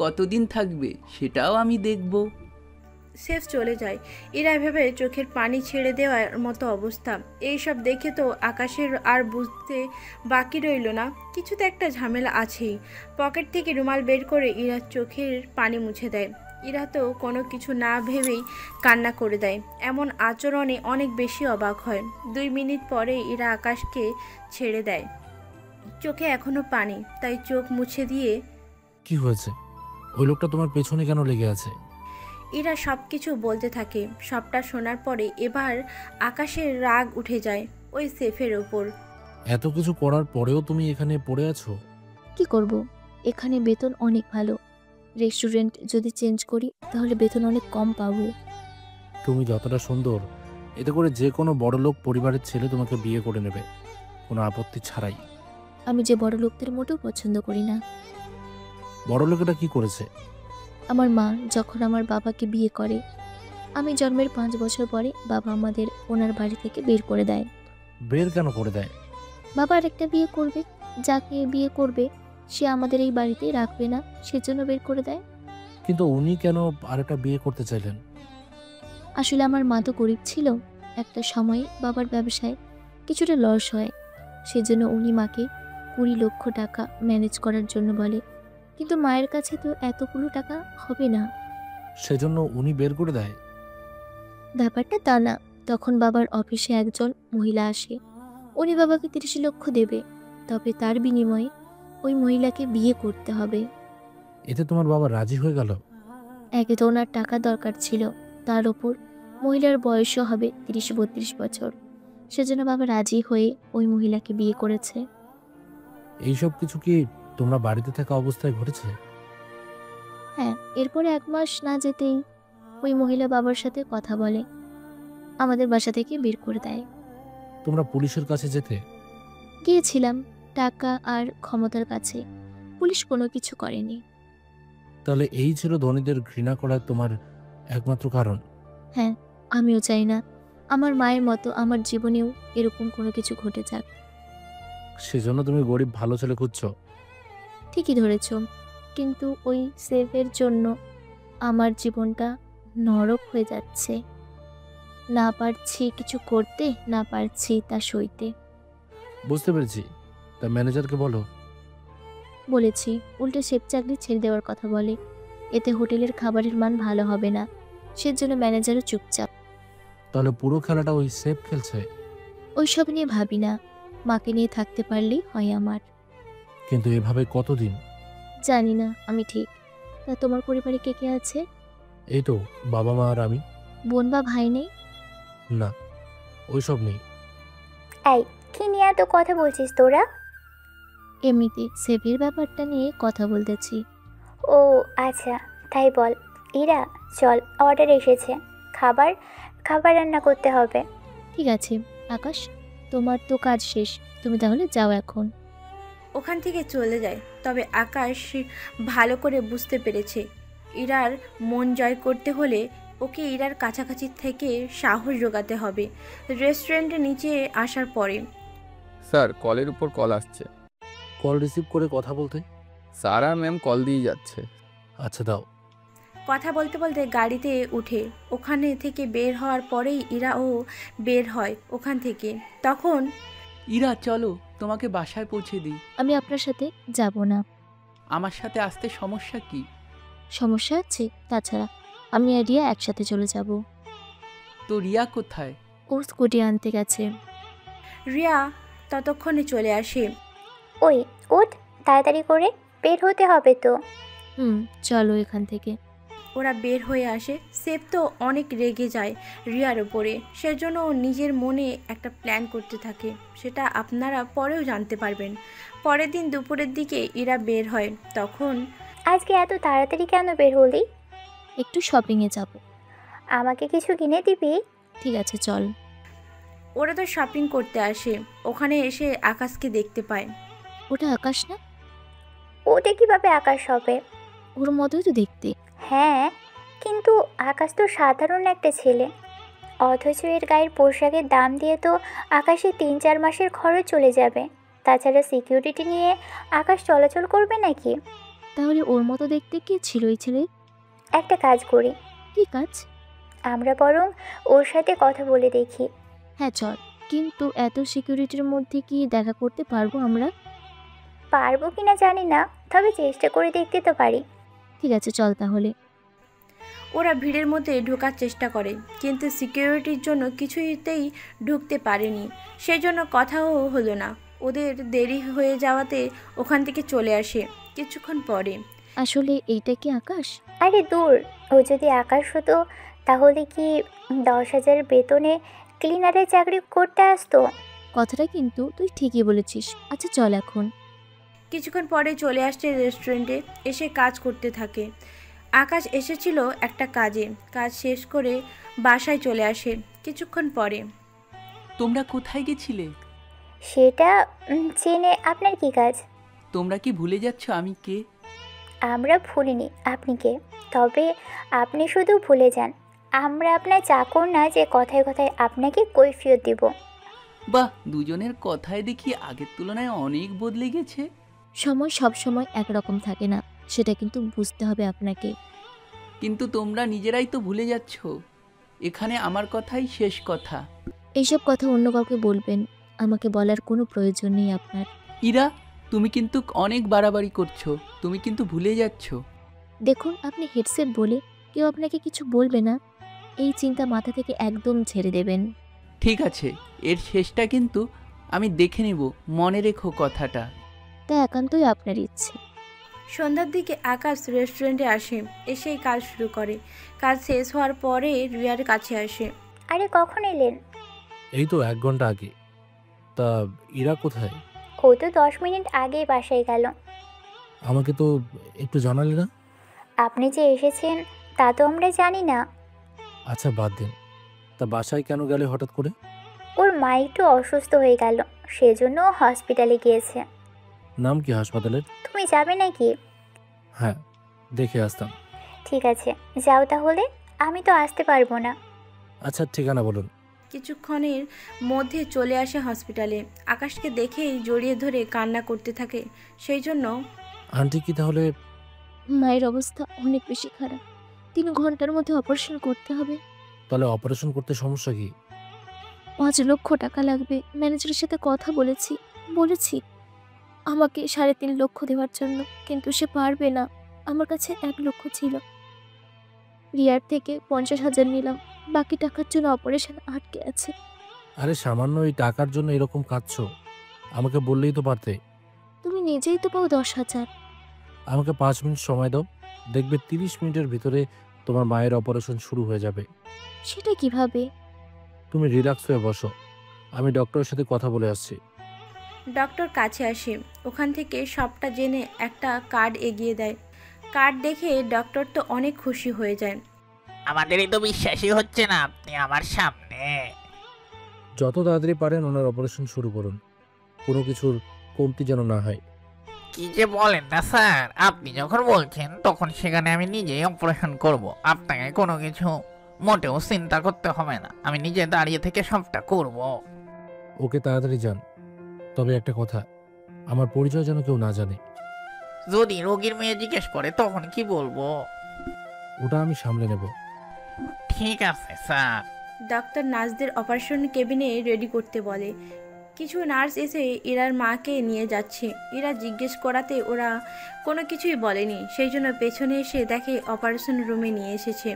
কতদিন থাকবে সেটাও আমি দেখব। শেফ চলে যায়। ইরা ভেবে চোখের পানি ছেড়ে দেওয়ার মতো অবস্থা। এইসব দেখে তো আকাশের আর বুঝতে বাকি রইল না, কিছুতে একটা ঝামেলা আছেই। পকেট থেকে রুমাল বের করে ইরার চোখের পানি মুছে দেয়। ইরা তো কোনো কিছু না ভেবেই কান্না করে দেয়। এমন আচরণে অনেক বেশি অবাক হয়। 2 মিনিট পরে ইরা আকাশকে ছেড়ে দেয়। চোখে এখনো পানি, তাই চোখ মুছে দিয়ে কি হয়েছে? ওই লোকটা তোমার পেছনে কেন লেগে আছে? ইরা সব কিছু বলতে থাকে। সবটা শোনার পরে এবার আকাশের রাগ উঠে যায় ওই সেফের ওপর। এত কিছু করার পরেও তুমি এখানে পড়ে আছো? কি করব, এখানে বেতন অনেক ভালো। রেস্টুরেন্ট যদি চেঞ্জ করি তাহলে বেতন অনেক কম পাবো। তুমি যতটা সুন্দর, এতে করে যে কোনো বড়লোক পরিবারের ছেলে তোমাকে বিয়ে করে নেবে, কোনো আপত্তি ছাড়াই। আমি যে বড় লোকদের মোটেও পছন্দ করি না। বড়লোকেরা কি করেছে? আমার মা যখন আমার বাবাকে বিয়ে করে, আমি জন্মের 5 বছর পরে বাবা আমাদের ওনার বাড়ি থেকে বের করে দেয়। বের কেন করে দেয়? বাবা আরেকটা বিয়ে করবে, যাকে বিয়ে করবে সে আমাদের এই বাড়িতেই রাখবে না, সেজন্য বের করে দেয়। কিন্তু উনি কেন আরেকটা বিয়ে করতে চাইলেন? আসলে আমার মা তো গরিব ছিল, একটা সময়ে বাবার ব্যবসায় কিছুটা লস হয়, সেজন্য উনি মাকে 20 লক্ষ টাকা ম্যানেজ করার জন্য বলে। কিন্তু মায়ের কাছে তো এতগুলো টাকা হবে না, সেজন্য উনি বের করে দেয়। ব্যাপারটা তা না। তখন বাবার অফিসে একজন মহিলা আসে, উনি বাবাকে 30 লক্ষ দেবে, তবে তার বিনিময়ে ওই মহিলাকে বিয়ে করতে হবে। এতে তোমার বাবা রাজি হয়ে গেল? একে তো ওনার টাকা দরকার ছিল, তার ওপর মহিলার বয়সও হবে 30-32 বছর। সেজন্য বাবা রাজি হয়ে ওই মহিলাকে বিয়ে করেছে। এইসব কিছু কি তোমরা বাড়িতে থাকা অবস্থায় ঘটেছে? হ্যাঁ, এরপরে 1 মাস না যেতেই ওই মহিলা বাবার সাথে কথা বলে, আমাদের বাসা থেকে বের করে দেয়। তোমরা পুলিশের কাছে যেতে? গিয়েছিলাম টাকা আর ক্ষমতার কাছে, পুলিশ কোনো কিছু করেনি। তাহলে এই ছিল ধনীদের ঘৃণা করার তোমার একমাত্র কারণ? হ্যাঁ, আমিও চাই না আমার মায়ের মতো আমার জীবনেও এরকম কোনো কিছু ঘটে যাক। সেজন্য তুমি গরিব ভালো ছেলে খুঁজছো? ঠিকই ধরেছ, কিন্তু ওই সেভের জন্য আমার জীবনটা নরক হয়ে যাচ্ছে। না পারছি কিছু করতে, না পারছি তা সইতে। বুঝতে পেরেছি। তা ম্যানেজারকে বলো। বলেছি, উল্টে শেফ চাকরি ছেড়ে দেওয়ার কথা বলে। এতে হোটেলের খাবারের মান ভালো হবে না, সেজন্য ম্যানেজারও চুপচাপ। তাহলে পুরো খেলাটা ওই সেফ খেলছে? ওইসব নিয়ে ভাবি না, মাকে নিয়ে থাকতে পারলেই হয় আমার। কিন্তু এভাবে কতদিন? জানি না আমি ঠিক। তা তোমার পরিবারে কে কে আছে? এই তো বাবা মা আর আমি। বোন বা ভাই নেই? না, ওইসব নেই। এই, কি নিয়ে এত কথা বলছিস তোরা? এমনিতে সেভের ব্যাপারটা নিয়ে কথা বলতেছি। ও আচ্ছা, তাই বল। ইরা, চল, অর্ডার এসেছে। খাবার খাবার রান্না করতে হবে। ঠিক আছে আকাশ, তোমার তো কাজ শেষ, তুমি তাহলে যাও এখন। ওখান থেকে চলে যায়। তবে আকাশ ভালো করে বুঝতে পেরেছে ইরার মন জয় করতে হলে ওকে ইরার কাছাকাছি থেকে সাহস জোগাতে হবে। রেস্টুরেন্টের নিচে আসার পরে স্যার, কলের উপর কল আসছে। কল রিসিভ করে কথা বলতে? স্যার আর ম্যাম কল দিয়ে যাচ্ছে। আচ্ছা দাও। কথা বলতে বলতে গাড়িতে উঠে ওখানে থেকে বের হওয়ার পরেই ইরাও বের হয় ওখান থেকে। তখন ইরা চলো, তোমাকে বাসায় পৌঁছে দিই। আমি আপনার সাথে যাব না। আমার সাথে আসতে সমস্যা কি? সমস্যা আছে? তাছাড়া আমি আর রিয়া একসাথে চলে যাব। তো রিয়া কোথায়? ও স্কুটি আনতে গেছে। রিয়া ততক্ষণে চলে আসে। ওই ওঠ, তাড়াতাড়ি করে বের হতে হবে তো। চলো এখান থেকে। ওরা বের হয়ে আসে। সেফ তো অনেক রেগে যায় রিয়ার ওপরে, সেজন্য ও নিজের মনে একটা প্ল্যান করতে থাকে। সেটা আপনারা পরেও জানতে পারবেন। পরের দিন দুপুরের দিকে ইরা বের হয়। তখন আজকে এত তাড়াতাড়ি কেন বের হলি? একটু শপিংয়ে যাব। আমাকে কিছু কিনে দিবি? ঠিক আছে চল। ওরা তো শপিং করতে আসে। ওখানে এসে আকাশকে দেখতে পায়। ওটা আকাশ না? ওটা কিভাবে আকাশ হবে? ওর মতোই তো দেখতে। হ্যাঁ, কিন্তু আকাশ তো সাধারণ একটা ছেলে, অথচ এর গায়ের পোশাকের দাম দিয়ে তো আকাশে 3-4 মাসের খরচ চলে যাবে। তাছাড়া সিকিউরিটি নিয়ে আকাশ চলাচল করবে নাকি? তাহলে ওর মতো দেখতে কে ছিল এই ছেলে? একটা কাজ করি। কি কাজ? আমরা বরং ওর সাথে কথা বলে দেখি। হ্যাঁ চল, কিন্তু এত সিকিউরিটির মধ্যে কি দেখা করতে পারবো আমরা? পারবো কিনা জানি না, তবে চেষ্টা করে দেখতে তো পারি। ঠিক আছে চল তাহলে। ওরা ভিড়ের মধ্যে ঢোকার চেষ্টা করে, কিন্তু সিকিউরিটির জন্য কিছুতেই ঢুকতে পারেনি। সেজন্য কথাও হলো না। ওদের দেরি হয়ে যাওয়াতে ওখান থেকে চলে আসে কিছুক্ষণ পরে। আসলে এইটা কি আকাশ? আরে দূর, ও যদি আকাশ হতো তাহলে কি 10,000 বেতনে ক্লিনারের চাকরি করতে আসতো? কথাটা কিন্তু তুই ঠিকই বলেছিস। আচ্ছা চল এখন। কিছুক্ষণ পরে চলে আসছে রেস্টুরেন্টে, এসে কাজ করতে থাকে। আকাশ এসেছিল একটা কাজে, কাজ শেষ করে বাসায় চলে আসে কিছুক্ষণ পরে। তোমরা কোথায় গেছিলে? সেটা জেনে আপনার কি কাজ? তোমরা কি ভুলে যাচ্ছ আমি কে? আমরা ভুলিনি আপনি কে, তবে আপনি শুধু ভুলে যান আমরা আপনার চাকর না যে কথায় কথায় আপনাকে কৈফিয়ত দিব। বাহ, দুজনের কথায় দেখি আগের তুলনায় অনেক বদলে গেছে। সময় সব সময় একরকম থাকে না, সেটা কিন্তু বুঝতে হবে আপনাকে। কিন্তু তোমরা নিজেরাই তো ভুলে যাচ্ছ, এখানে আমার কথাই শেষ কথা। এইসব কথা অন্য কাউকে বলবেন, আমাকে বলার কোনো প্রয়োজন নেই আপনার। ইরা, তুমি কিন্তু অনেক বাড়াবাড়ি করছো, তুমি কিন্তু ভুলে যাচ্ছ। দেখুন, আপনি হেডসেট বলে কেউ আপনাকে কিছু বলবে না, এই চিন্তা মাথা থেকে একদম ছেড়ে দেবেন। ঠিক আছে, এর শেষটা কিন্তু আমি দেখে নেব, মনে রেখো কথাটা। তা একান্তই আপনার ইচ্ছে। সন্ধ্যার দিকে আকাশ রেস্টুরেন্টে আসে, এসেই কাজ শুরু করে। কাজ শেষ হওয়ার পরে রিয়ার কাছে আসে। আরে কখন এলেন? এই তো 1 ঘন্টা আগে। তা ইরা কোথায়? ও তো 10 মিনিট আগেই বাসায় গেল। আমাকে তো একটু জানালি না। আপনি যে এসেছেন তা তো আমরা জানি না। আচ্ছা বাদ দিন। তা বাসায় কেন গেলে হঠাৎ করে? ওর মা একটু অসুস্থ হয়ে গেল, সেজন্য ও হসপিটালে গিয়েছে। নাম কি হাসপাতালের? তুমি যাবে নাকি? হ্যাঁ, দেখে আসতাম। ঠিক আছে, যাও তাহলে। আমি তো আসতে পারবো না। আচ্ছা ঠিকানা বলুন। কিছুক্ষণের মধ্যে চলে আসে হসপিটালে। আকাশকে দেখেই জড়িয়ে ধরে কান্না করতে থাকে। সেই জন্য আন্টি কি তাহলে? মায়ের অবস্থা অনেক বেশি খারাপ। 3 ঘন্টার মধ্যে অপারেশন করতে হবে। তাহলে অপারেশন করতে সমস্যা কি? 5 লক্ষ টাকা লাগবে। ম্যানেজারের সাথে কথা বলেছি আমাকে 3.5 লক্ষ দেওয়ার জন্য, কিন্তু সে পারবে না। আমার কাছে 1 লক্ষ ছিল। রিয়ার থেকে 50,000 নিলাম। বাকি টাকার জন্য অপারেশন আটকে আছে। আরে সামান্য এই টাকার জন্য এরকম কাঁদছো? আমাকে বললেই তো পারতে। তুমি নিজেই তো পাও 10,000। আমাকে 5 মিনিট সময় দাও, দেখবে 30 মিনিটের ভিতরে তোমার মায়ের অপারেশন শুরু হয়ে যাবে। সেটা কিভাবে? তুমি রিল্যাক্স হয়ে বসো, আমি ডক্টরের সাথে কথা বলে আসছি। ডক্টর কাছে আসে। ওখান থেকে সবটা জেনে একটা কার্ড এগিয়ে দেয়। কার্ড দেখে ডক্টর তো অনেক খুশি হয়ে যায়। আমাদেরই তো বিশ্বাসই হচ্ছে না আপনি আমার সামনে। যত তাড়াতাড়ি পারেন ওনার অপারেশন শুরু করুন, কোনো কিছুর কমতি যেন না হয়। কি যে বলেন না স্যার, আপনি যখন বলছেন তখন সেখানে আমি নিজেই অপারেশন করব। আপনাকে কোনো কিছু মোটেও চিন্তা করতে হবে না, আমি নিজে দাঁড়িয়ে থেকে সবটা করব। ওকে তাড়াতাড়ি যান। তবে একটা কথা, আমার পরিচয় যেন কেউ না জানে। যদি রোগীর মেয়ে জিজ্ঞেস করে তখন কি বলবো? ওটা আমি সামলে নেব। ঠিক আছে স্যার। ডক্টর নার্সদের অপারেশন কেবিনে রেডি করতে বলে। কিছু নার্স এসে ইরার মাকে নিয়ে যাচ্ছে। ইরা জিজ্ঞেস করাতে ওরা কোনো কিছুই বলেনি, সেই জন্য পেছনে এসে দেখে অপারেশন রুমে নিয়ে এসেছে।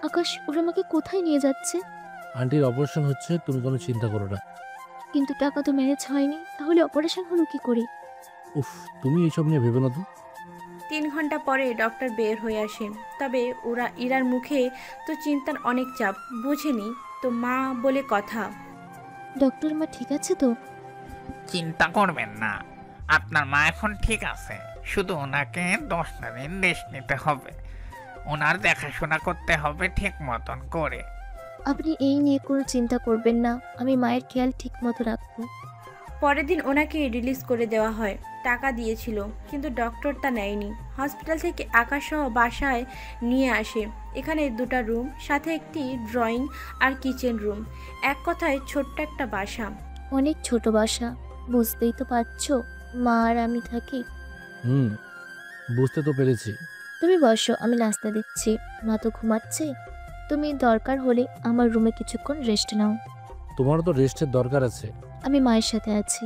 আকাশ, ওরা আমাকে কোথায় নিয়ে যাচ্ছে? আন্টির অপারেশন হচ্ছে, তুমি কোনো চিন্তা করো না। কিন্তু টাকা তো ম্যানেজ হয়নি, তাহলে অপারেশন হলো কি করে? উফ, তুমি এইসব নিয়ে ভেবে না তো। 3 ঘন্টা পরে ডক্টর বের হয়ে আসে। তবে ওরা ইরার মুখে তো চিন্তার অনেক চাপ, বুঝেনি তো মা বলে কথা। ডক্টর মা ঠিক আছে তো? চিন্তা করবেন না, আপনার মা এখন ঠিক আছে। শুধু ওনাকে 10টা দিন রেস্ট নিতে হবে, ওনার দেখাশোনা করতে হবে ঠিক মতন করে। আপনি এই নিয়ে কোনো চিন্তা করবেন না, আমি মায়ের খেয়াল ঠিক মতো রাখবো। পরের দিন ওনাকে রিলিজ করে দেওয়া হয়। টাকা দিয়েছিল, কিন্তু ডক্টর তা নেয়নি। হসপিটাল থেকে আকাশসহ বাসায় নিয়ে আসে। এখানে 2টা রুম, সাথে একটি ড্রয়িং আর কিচেন রুম। এক কথায় ছোট্ট একটা বাসা। অনেক ছোট বাসা, বুঝতেই তো পারছো মা আর আমি থাকি। বুঝতে তো পেরেছি। তুমি বসো, আমি নাস্তা দিচ্ছি। মা তো ঘুমাচ্ছে, তুমি দরকার হলে আমার রুমে কিছুক্ষণ রেস্ট নাও। তোমারও তো রেস্টের দরকার আছে। আমি মায়ের সাথে আছি।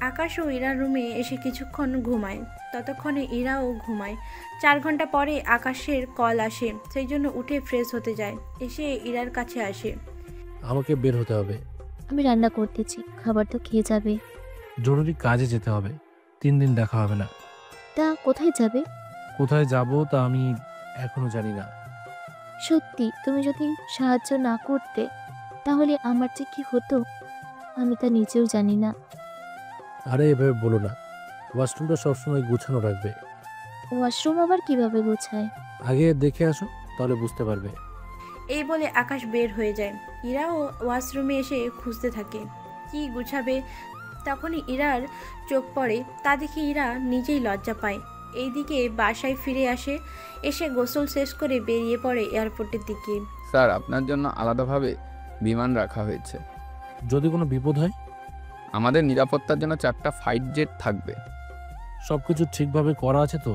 আকাশ ও ইরার রুমে এসে কিছুক্ষণ ঘুমায়। ততক্ষণে ইরাও ঘুমায়। 4 ঘন্টা পরে আকাশের কল আসে, সেই জন্য উঠে ফ্রেশ হতে যায়। এসে ইরার কাছে আসে। আমাকে বের হতে হবে। আমি রান্না করতেছি, খাবার তো খেয়ে যাবে। জরুরি কাজে যেতে হবে, 3 দিন দেখা হবে না। তা কোথায় যাবে? কোথায় যাব তা আমি এখনো জানি না। সত্যি, তুমি যদি সাহায্য না করতে তাহলে আমার যে কি হতো আমি তা নিজেও জানি না। আরে এভাবে বলো না, ওয়াশরুমটা সবসময় গুছানো রাখবে। ওয়াশরুম আবার কিভাবে গোছায়? আগে দেখে আসো, তাহলে বুঝতে পারবে। এই বলে আকাশ বের হয়ে যায়। ইরাও ওয়াশরুমে এসে খুঁজতে থাকে কি গুছাবে। তখনই ইরার চোখ পড়ে, তা দেখে ইরা নিজেই লজ্জা পায়। এইদিকে বাসায় ফিরে আসে। এসে গোসল শেষ করে বেরিয়ে পড়ে এয়ারপোর্টের দিকে। স্যার, আপনার জন্য আলাদাভাবে বিমান রাখা হয়েছে। যদি কোনো বিপদ হয়? আমাদের নিরাপত্তার জন্য 4টা ফাইট জেট থাকবে। সব কিছু ঠিকভাবে করা আছে তো?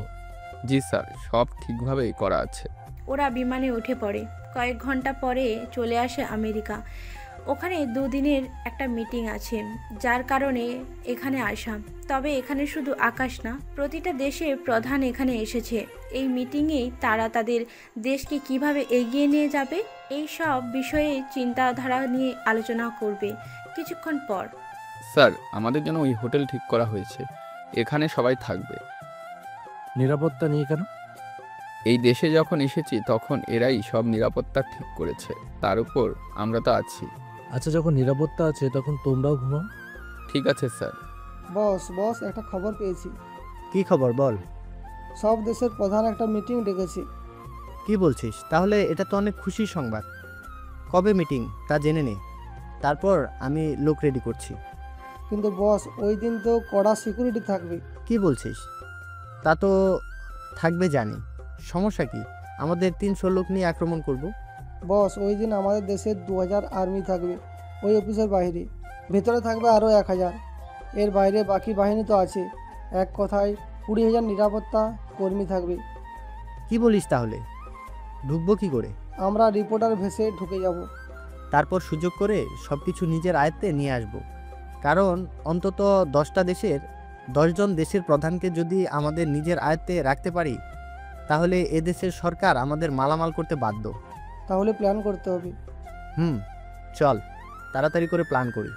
জি স্যার, সব ঠিকভাবেই করা আছে। ওরা বিমানে উঠে পড়ে। কয়েক ঘন্টা পরে চলে আসে আমেরিকা। ওখানে 2 দিনের একটা মিটিং আছে, যার কারণে এখানে আসা। তবে এখানে শুধু আকাশ না, প্রতিটা দেশের প্রধান এখানে এসেছে। এই মিটিংয়েই তারা তাদের দেশকে কিভাবে এগিয়ে নিয়ে যাবে এই সব বিষয়ে চিন্তাধারা নিয়ে আলোচনা করবে। কিছুক্ষণ পর স্যার, আমাদের জন্য ওই হোটেল ঠিক করা হয়েছে, এখানে সবাই থাকবে। নিরাপত্তা নিয়ে কেন? এই দেশে যখন এসেছি তখন এরাই সব নিরাপত্তা ঠিক করেছে, তার উপর আমরা তো আছি। আচ্ছা, যখন নিরাপত্তা আছে তখন তোমরাও ঘুমাও। ঠিক আছে স্যার। বস বস একটা খবর পেয়েছি। কি খবর বল। সব দেশের প্রধান একটা মিটিং ডেকেছি। কি বলছিস? তাহলে এটা তো অনেক খুশির সংবাদ। কবে মিটিং তা জেনে নে, তারপর আমি লোক রেডি করছি। কিন্তু বস ওই দিন তো কড়া সিকিউরিটি থাকবে। কি বলছিস? তা তো থাকবে জানি, সমস্যা কি? আমাদের 300 লোক নিয়ে আক্রমণ করব। বস ওই দিন আমাদের দেশের 2000 আর্মি থাকবে ওই অফিসের বাইরে, ভেতরে থাকবে আরও 1000। এর বাইরে বাকি বাহিনী তো আছে। এক কথায় 20,000 নিরাপত্তা কর্মী থাকবে। কি বলিস? তাহলে ঢুকবো কি করে? আমরা রিপোর্টার ভেসে ঢুকে যাব। তারপর সুযোগ করে সব কিছু নিজের আয়ত্তে নিয়ে আসব। কারণ অন্তত 10টা দেশের 10 জন দেশের প্রধানকে যদি আমাদের নিজের আয়ত্তে রাখতে পারি, তাহলে এ দেশের সরকার আমাদের মালামাল করতে বাধ্য। তাহলে প্ল্যান করতে হবে। চল তাড়াতাড়ি করে প্ল্যান করি।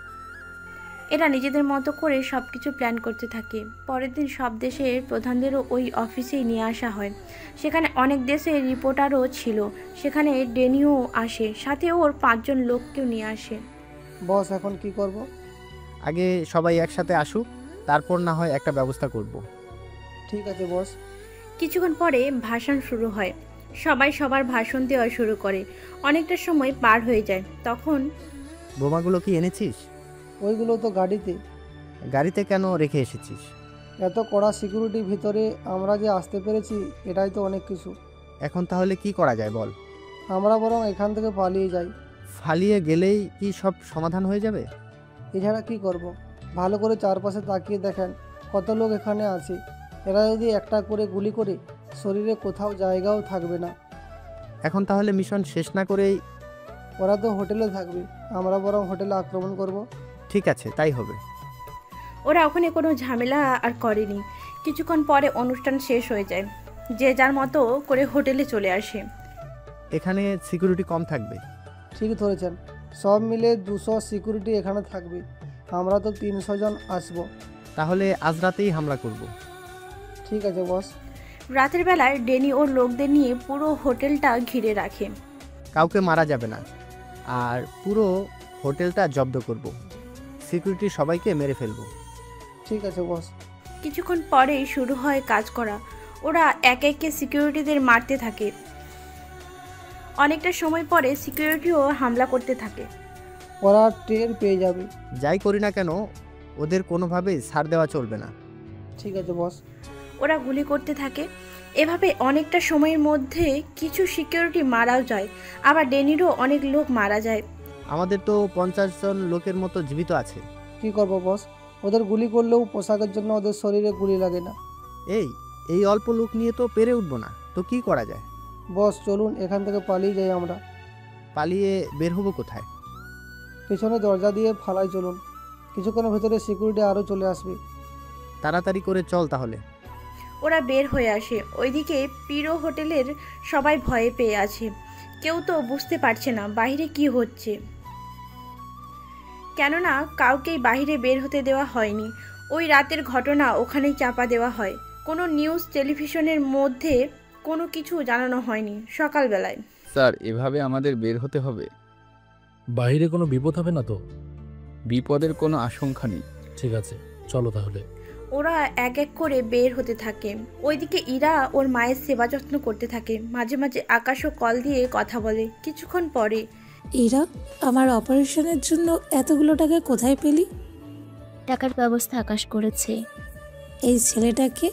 এরা নিজেদের মতো করে সব কিছু প্ল্যান করতে থাকে। পরের দিন সব দেশের প্রধানদেরও ওই অফিসেই নিয়ে আসা হয়। সেখানে অনেক দেশের রিপোর্টারও ছিল। সেখানে ডেনিও আসে, সাথে ওর 5 জন লোককেও নিয়ে আসে। বস এখন কি করব? আগে সবাই একসাথে আসুক, তারপর না হয় একটা ব্যবস্থা করব। ঠিক আছে বস। কিছুক্ষণ পরে ভাষণ শুরু হয়। সবাই সবার ভাষণ দেওয়া শুরু করে। অনেকটা সময় পার হয়ে যায়। তখন বোমাগুলো কি এনেছিস? ওইগুলো তো গাড়িতে। গাড়িতে কেন রেখে এসেছিস? এত কড়া সিকিউরিটির ভিতরে আমরা যে আসতে পেরেছি, এটাই তো অনেক কিছু। এখন তাহলে কি করা যায় বল? আমরা বরং এখান থেকে পালিয়ে যাই। পালিয়ে গেলেই কি সব সমাধান হয়ে যাবে? এছাড়া কি করব? ভালো করে চারপাশে তাকিয়ে দেখেন কত লোক এখানে আছে। এরা যদি একটা করে গুলি করে, শরীরে কোথাও জায়গাও থাকবে না। এখন তাহলে মিশন শেষ না করেই? ওরা তো হোটেলে থাকবে, আমরা বরং হোটেলে আক্রমণ করব। ঠিক আছে, তাই হবে। ওরা ওখানে কোনো ঝামেলা আর করেনি। কিছুক্ষণ পরে অনুষ্ঠান শেষ হয়ে যায়। যে যার মতো করে হোটেলে চলে আসে। এখানে সিকিউরিটি কম থাকবে। ঠিক ধরেছেন, সব মিলে 200 সিকিউরিটি এখানে থাকবে। আমরা তো 300 জন আসবো। তাহলে আজ রাতেই হামলা করব। ঠিক আছে বস। রাতের বেলায় ডেনি ওর লোকদের নিয়ে পুরো হোটেলটা ঘিরে রাখে। কাউকে মারা যাবে না, আর পুরো হোটেলটা জব্দ করব। সিকিউরিটি সবাইকে মেরে ফেলব। ঠিক আছে বস। কিছুক্ষণ পরেই শুরু হয় কাজ করা। ওরা একে একে সিকিউরিটিদের মারতে থাকে। অনেকটা সময় পরে সিকিউরিটিও হামলা করতে থাকে। ওরা টের পেয়ে যাবে। যাই করি না কেন, ওদের কোনোভাবেই ছাড় দেওয়া চলবে না। ঠিক আছে বস। ওরা গুলি করতে থাকে। এভাবে অনেকটা সময়ের মধ্যে কিছু সিকিউরিটি মারাও যায়, আবার ডেনিরও অনেক লোক মারা যায়। আমাদের তো 50 জন লোকের মতো জীবিত আছে। কি করব বস? ওদের গুলি করলেও পোশাকের জন্য ওদের শরীরে গুলি লাগে না। এই অল্প লোক নিয়ে তো পেরে উঠবো না, তো কি করা যায়? বস চলুন এখান থেকে পালিয়ে যাই আমরা। পালিয়ে বের হবো কোথায়? পেছনে দরজা দিয়ে ফালাই চলুন। কিছুক্ষণের ভেতরে সিকিউরিটি আরও চলে আসবে। তাড়াতাড়ি করে চল তাহলে। ওরা বের হয়ে আসে। ওইদিকে পিরো হোটেলের সবাই ভয়ে পেয়ে আছে। কেউ তো বুঝতে পারছে না বাইরে কি হচ্ছে, কেননা কাউকেই বাইরে বের হতে দেওয়া হয়নি। ওই রাতের ঘটনা ওখানেই চাপা দেওয়া হয়। কোনো নিউজ টেলিভিশনের মধ্যে কোনো কিছু জানানো হয়নি। সকালবেলায় স্যার, এভাবে আমাদের বের হতে হবে। বাইরে কোনো বিপদ হবে না তো? বিপদের কোনো আশঙ্কা নেই। ঠিক আছে, চলো তাহলে। ওরা এক এক করে বের হতে থাকে। ওইদিকে ইরা ওর মায়ের সেবা যত্ন করতে থাকে। মাঝে মাঝে আকাশও কল দিয়ে কথা বলে। কিছুক্ষণ পরে, ইরা, আমার অপারেশনের জন্য এতগুলো টাকা কোথায় পেলি? টাকার ব্যবস্থা আকাশ করেছে। এই ছেলেটাকে?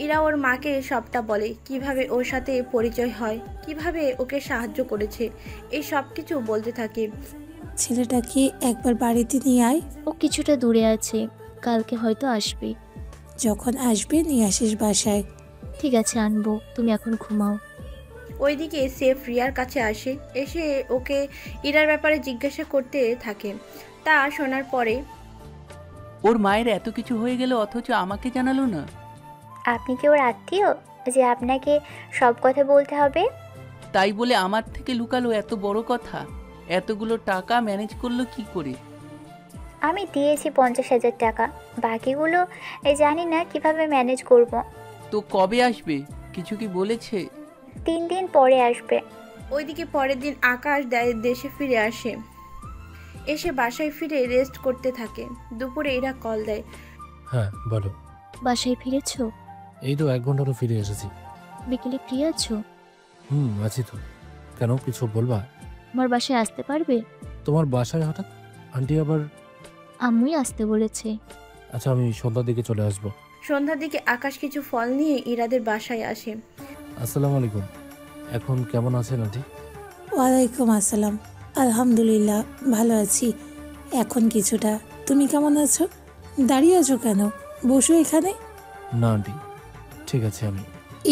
ইরা ওর মাকে সবটা বলে, কিভাবে ওর সাথে পরিচয় হয়, কিভাবে ওকে সাহায্য করেছে, এই সব কিছু বলতে থাকে। ছেলেটাকে একবার বাড়িতে নিয়ে আয়। ও কিছুটা দূরে আছে, কালকে হয়তো আসবে। যখন আসবে নিয়ে আসিস বাসায়। ঠিক আছে, আনবো। তুমি এখন ঘুমাও। ওইদিকে সেফ রিয়ার কাছে আসে। এসে ওকে ইরার ব্যাপারে জিজ্ঞাসা করতে থাকে। তা শোনার পরে, ওর মায়ের এত কিছু হয়ে গেল অথচ আমাকে জানালো না। আপনি কি ওর আত্মীয় যে আপনাকে সব কথা বলতে হবে? তাই বলে আমার থেকে লুকালো এত বড় কথা? এতগুলো টাকা ম্যানেজ করলো কি করে? আমি দিয়েছি 50,000 টাকা, বাকিগুলো জানি না কিভাবে ম্যানেজ করব। তো কবে আসবে? কিছু কি বলেছে? 3 দিন পরে আসবে। ওইদিকে পরের দিন আকাশ দেশে ফিরে আসে। এসে বাসায় ফিরে রেস্ট করতে থাকে। দুপুরে ইরা কল দেয়। হ্যাঁ বলো। বাসায় ফিরেছো? এই তো 1 ঘন্টা হলো ফিরে এসেছি। বিকেলে ফ্রি আছো? আছি তো। কেন, কিছু বলবা? আমার বাসায় আসতে পারবে? তোমার বাসায় হঠাৎ? আন্টি আবার? আম্মুই আসতে বলেছে। আচ্ছা, আমি সন্ধ্যার দিকে চলে আসবো। সন্ধ্যার দিকে আকাশ কিছু ফল নিয়ে ইরাদের বাসায় আসে। আসসালামু আলাইকুম। এখন কেমন আছেন আন্টি? ওয়ালাইকুম আসসালাম। আলহামদুলিল্লাহ ভালো আছি এখন কিছুটা। তুমি কেমন আছো? দাঁড়িয়ে আছো কেন? বসো এখানে। না আন্টি, ঠিক আছে আমি।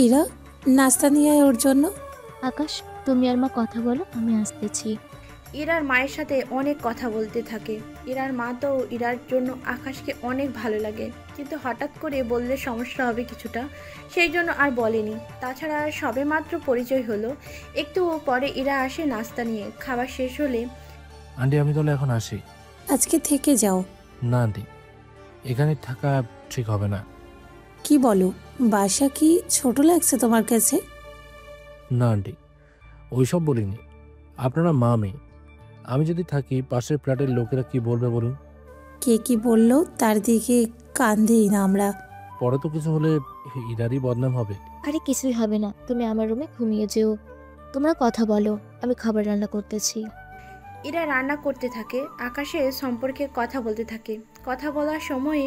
ইরা, নাস্তা নিয়ে আয় ওর জন্য। আকাশ, তুমি আর মা কথা বলো, আমি আসতেছি। ইরার মায়ের সাথে অনেক কথা বলতে থাকে। ইরার মা তো ইরার জন্য আকাশকে অনেক ভালো লাগে, কিন্তু হঠাৎ করে বললে সমস্যা হবে কিছুটা, সেই জন্য আর বলেনি। তাছাড়া সবে মাত্র পরিচয় হলো। একটু পরে ইরা আসে নাস্তা নিয়ে। খাবার শেষ হলে, আন্টি আমি তাহলে এখন আসি। আজকে থেকে যাও। না আন্টি, এখানে থাকা ঠিক হবে না। কি বলো, বাসা কি ছোট লাগছে তোমার কাছে? না আন্টি, ওইসব বলিনি। আপনারা মা মেয়ে, আমি যদি থাকি পাশের ফ্ল্যাটের লোকেরা কি বলবে বলুন? কে কি বললো তার দিকে কান দিই না আমরা। পরে তো কিছু হলে ইরারই বদনাম হবে। আরে কিছুই হবে না, তুমি আমার রুমে ঘুমিয়ে যেও। তোমরা কথা বলো, আমি খাবার রান্না করতেছি। ইরা রান্না করতে থাকে। আকাশের সম্পর্কে কথা বলতে থাকে। কথা বলার সময়ে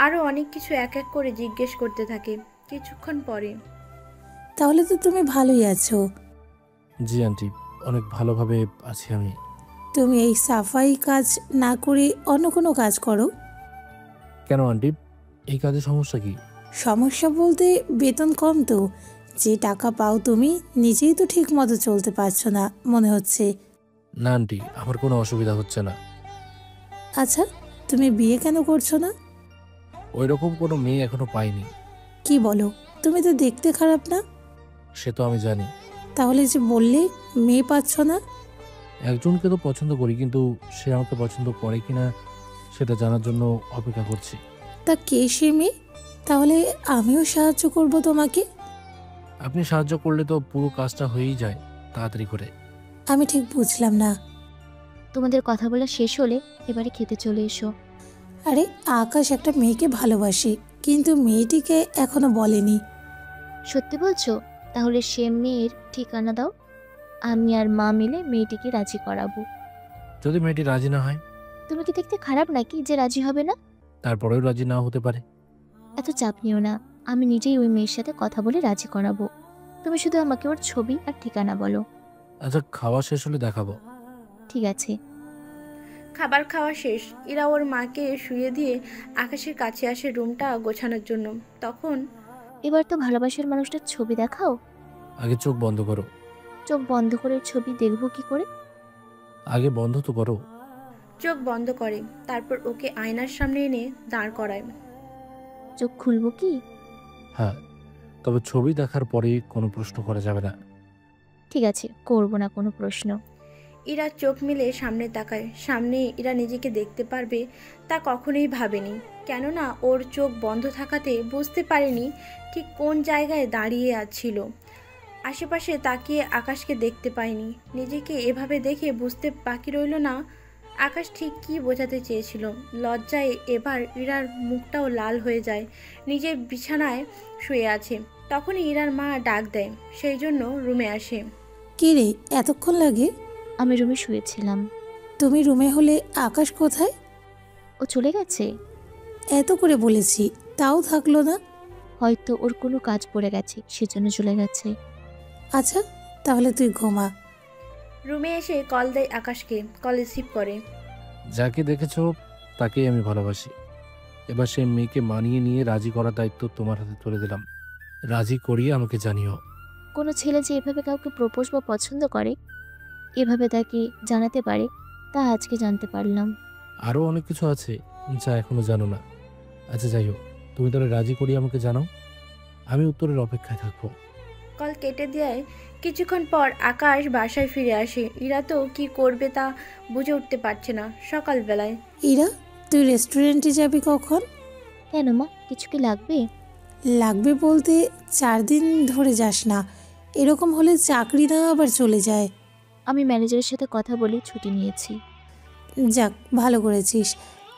আরও অনেক কিছু এক এক করে জিজ্ঞেস করতে থাকে। কিছুক্ষণ পরে, তাহলে তো তুমি ভালোই আছো। জি আন্টি, অনেক ভালোভাবে আছি আমি। তুমি এই সাফাই কাজ না করে অন্য কোনো কাজ করো। কেন আন্টি, এই কাজে সমস্যা কি? সমস্যা বলতে বেতন কম তো। যে টাকা পাও তুমি নিজেই তো ঠিক মতো চলতে পারছো না মনে হচ্ছে। না আন্টি, আমার কোনো অসুবিধা হচ্ছে না। আচ্ছা, তুমি বিয়ে কেন করছো না? ওই রকম কোনো মেয়ে এখনো পাইনি। কি বলো, তুমি তো দেখতে খারাপ না। সে তো আমি জানি। তাহলে যে বললে মেয়ে পাচ্ছ না। একজনকে তো পছন্দ করি, কিন্তু সে আমাকে পছন্দ করে কিনা সেটা জানার জন্য অপেক্ষা করছি। তা কে সে মেয়ে? তাহলে আমিও সাহায্য করব তোমাকে। আপনি সাহায্য করলে তো পুরো কাজটা হয়েই যায় তাড়াতাড়ি করে। আমি ঠিক বুঝলাম না। তোমাদের কথা বলা শেষ হলে এবারে খেতে চলে এসো। আরে আকাশ একটা মেয়েকে ভালোবাসে, কিন্তু মেয়েটিকে এখনো বলেনি। সত্যি বলছো? তাহলে সে মেয়ের ঠিকানা দাও, আমি আর মা মিলে মেয়েটিকে রাজি করাবো। যদি মেয়েটি রাজি না হয়? তুমি কি দেখতে খারাপ নাকি যে রাজি হবে না? তারপরেও রাজি না হতে পারে। এত চাপ নিও না, আমি নিজেই ওই মেয়ের সাথে কথা বলে রাজি করাবো। তুমি শুধু আমাকে ওর ছবি আর ঠিকানা বলো। আচ্ছা, খাওয়া শেষ হলে দেখাবো। ঠিক আছে। খাবার খাওয়া শেষ। ইরা ওর মাকে শুয়ে দিয়ে আকাশের কাছে আসে রুমটা গোছানোর জন্য। তখন, এবার তো ভালোবাসার মানুষটার ছবি দেখাও। আগে চোখ বন্ধ করো। চোখ বন্ধ করে ছবি দেখবো কি করে? আগে বন্ধ তো করো। চোখ বন্ধ করে, তারপর ওকে আয়নার সামনে এনে দাঁড় করায়। চোখ খুলবো কি? হ্যাঁ, তবে ছবি দেখার পরে কোনো প্রশ্ন করা যাবে না। ঠিক আছে, করবো না কোনো প্রশ্ন। ইরা চোখ মিলে সামনে তাকায়। সামনে ইরা নিজেকে দেখতে পারবে তা কখনোই ভাবেনি। কেননা ওর চোখ বন্ধ থাকাতে বুঝতে পারেনি ঠিক কোন জায়গায় দাঁড়িয়ে আছিল। আশেপাশে তাকিয়ে আকাশকে দেখতে পায়নি। নিজেকে এভাবে দেখে বুঝতে বাকি রইল না আকাশ ঠিক কী বোঝাতে চেয়েছিল। লজ্জায় এবার ইরার মুখটাও লাল হয়ে যায়। নিজের বিছানায় শুয়ে আছে। তখনই ইরার মা ডাক দেয়, সেই জন্য রুমে আসে। কি রে, এতক্ষণ লাগে? আমি রুমে শুয়েছিলাম। তুমি রুমে হলে আকাশ কোথায়? ও চলে গেছে। এত করে বলেছি, তাও থাকলো না। হয়তো ওর কোনো কাজ পড়ে গেছে, সেজন্য চলে গেছে। আচ্ছা, তাহলে তুই ঘুমা। রুমে এসে কল দেয় আকাশকে। কল রিসিভ করে। যাকে দেখেছো তাকেই আমি ভালোবাসি। এবার সেই মেয়েকে মানিয়ে নিয়ে রাজি করার দায়িত্ব তোমার হাতে তুলে দিলাম। রাজি করিয়ে আমাকে জানিও। কোনো ছেলে যে এভাবে কাউকে প্রপোজ বা পছন্দ করে, এভাবে তাকে জানাতে পারে, তা আজকে জানতে পারলাম। আরও অনেক কিছু আছে যা এখনো জানো না। আচ্ছা যাই হোক, তুমি তাহলে রাজি করিয়ে আমাকে জানাও, আমি উত্তরের অপেক্ষায় থাকবো। কল কেটে দেয়। কিছুক্ষণ পর আকাশ বাসায় ফিরে আসে। ইরা তো কি করবে তা বুঝে উঠতে পারছে না। সকালবেলায়, ইরা, তুই রেস্টুরেন্টে যাবি কখন? কেন মা, কিছু কি লাগবে? লাগবে বলতে 4 দিন ধরে যাস না, এরকম হলে চাকরি না আবার চলে যায়। আমি ম্যানেজারের সাথে কথা বলে ছুটি নিয়েছি। যাক, ভালো করেছিস।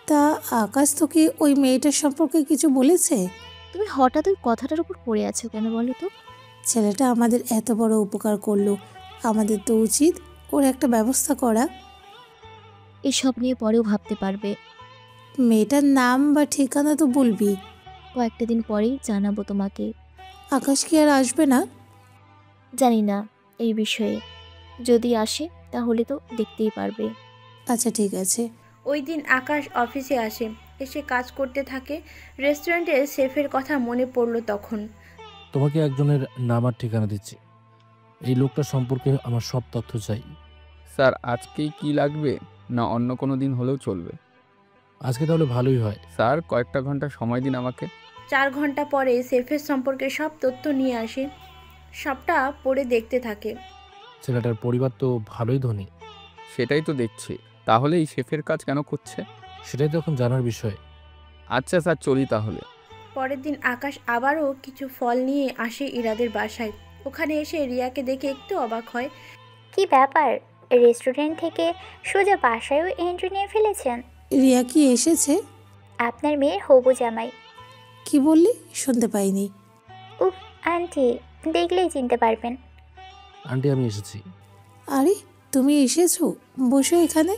তা আকাশ তোকে ওই মেয়েটার সম্পর্কে কিছু বলেছে? তুমি হঠাৎ ওই কথাটার উপর পড়ে আছো কেন বলো তো? ছেলেটা আমাদের এত বড় উপকার করলো, আমাদের তো উচিত ওর একটা ব্যবস্থা করা। এসব নিয়ে পরেও ভাবতে পারবে। মেয়েটার নাম বা ঠিকানা তো বলবি। কয়েকটা দিন পরেই জানাবো তোমাকে। আকাশ কি আর আসবে না? জানি না এই বিষয়ে, যদি আসে তাহলে তো দেখতেই পারবে। আচ্ছা ঠিক আছে। ওই দিন আকাশ অফিসে আসে, এসে কাজ করতে থাকে। রেস্টুরেন্টের শেফের কথা মনে পড়ল তখন। তোমাকে একজনের নাম আর ঠিকানা দিচ্ছি। এই লোকটা সম্পর্কে আমার সব তথ্য চাই। স্যার আজকেই কি লাগবে, না অন্য কোনো দিন হলেও চলবে? আজকে তাহলে ভালোই হয়। স্যার কয়েকটা ঘন্টা সময় দিন আমাকে। 4 ঘন্টা পরে শেফের সম্পর্কে সব তথ্য নিয়ে আসে, সবটা পড়ে দেখতে থাকে। ছেলেটার পরিবার তো ভালোই ধনী। সেটাই তো দেখছি, তাহলে এই শেফের কাজ কেন করছে? সেটাই তো এখন জানার বিষয়। আচ্ছা স্যার, চলি তাহলে। পরের দিন আকাশ আবারও কিছু ফল নিয়ে আসে ইরাদের বাসায়। ওখানে এসে রিয়াকে দেখে একটু অবাক হয়। কি ব্যাপার, রেস্টুরেন্ট থেকে সোজা বাসায়ও এন্ট্রি নিয়ে ফেলেছেন? রিয়া কি এসেছে? আপনার মেয়ের হবু জামাই। কি বললি? শুনতে পাইনি। উফ আন্টি, দেখলেই চিনতে পারবেন। আন্টি আমি এসেছি। আরে তুমি এসেছো, বসো এখানে।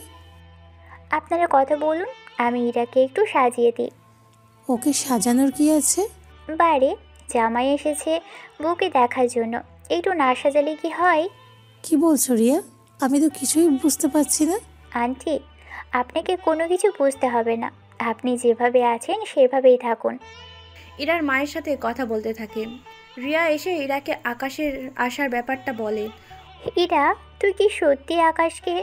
আপনারা কথা বলুন, আমি ইরাকে একটু সাজিয়ে দিই। ওকে সাজানোর কি আছে? বারে জামাই এসেছে বউকে দেখার জন্য, একটু না সাজালে কি হয়? কি বলছো রিয়া? আমি তো কিছুই বুঝতে পারছি না। আন্টি, আপনাকে কোনো কিছু বুঝতে হবে না, আপনি যেভাবে আছেন সেভাবেই থাকুন। ইরার মায়ের সাথে কথা বলতে থাকে। রিয়া এসে ইরাকে আকাশের আসার ব্যাপারটা বলে। ইরা, তুই কি সত্যি আকাশকে?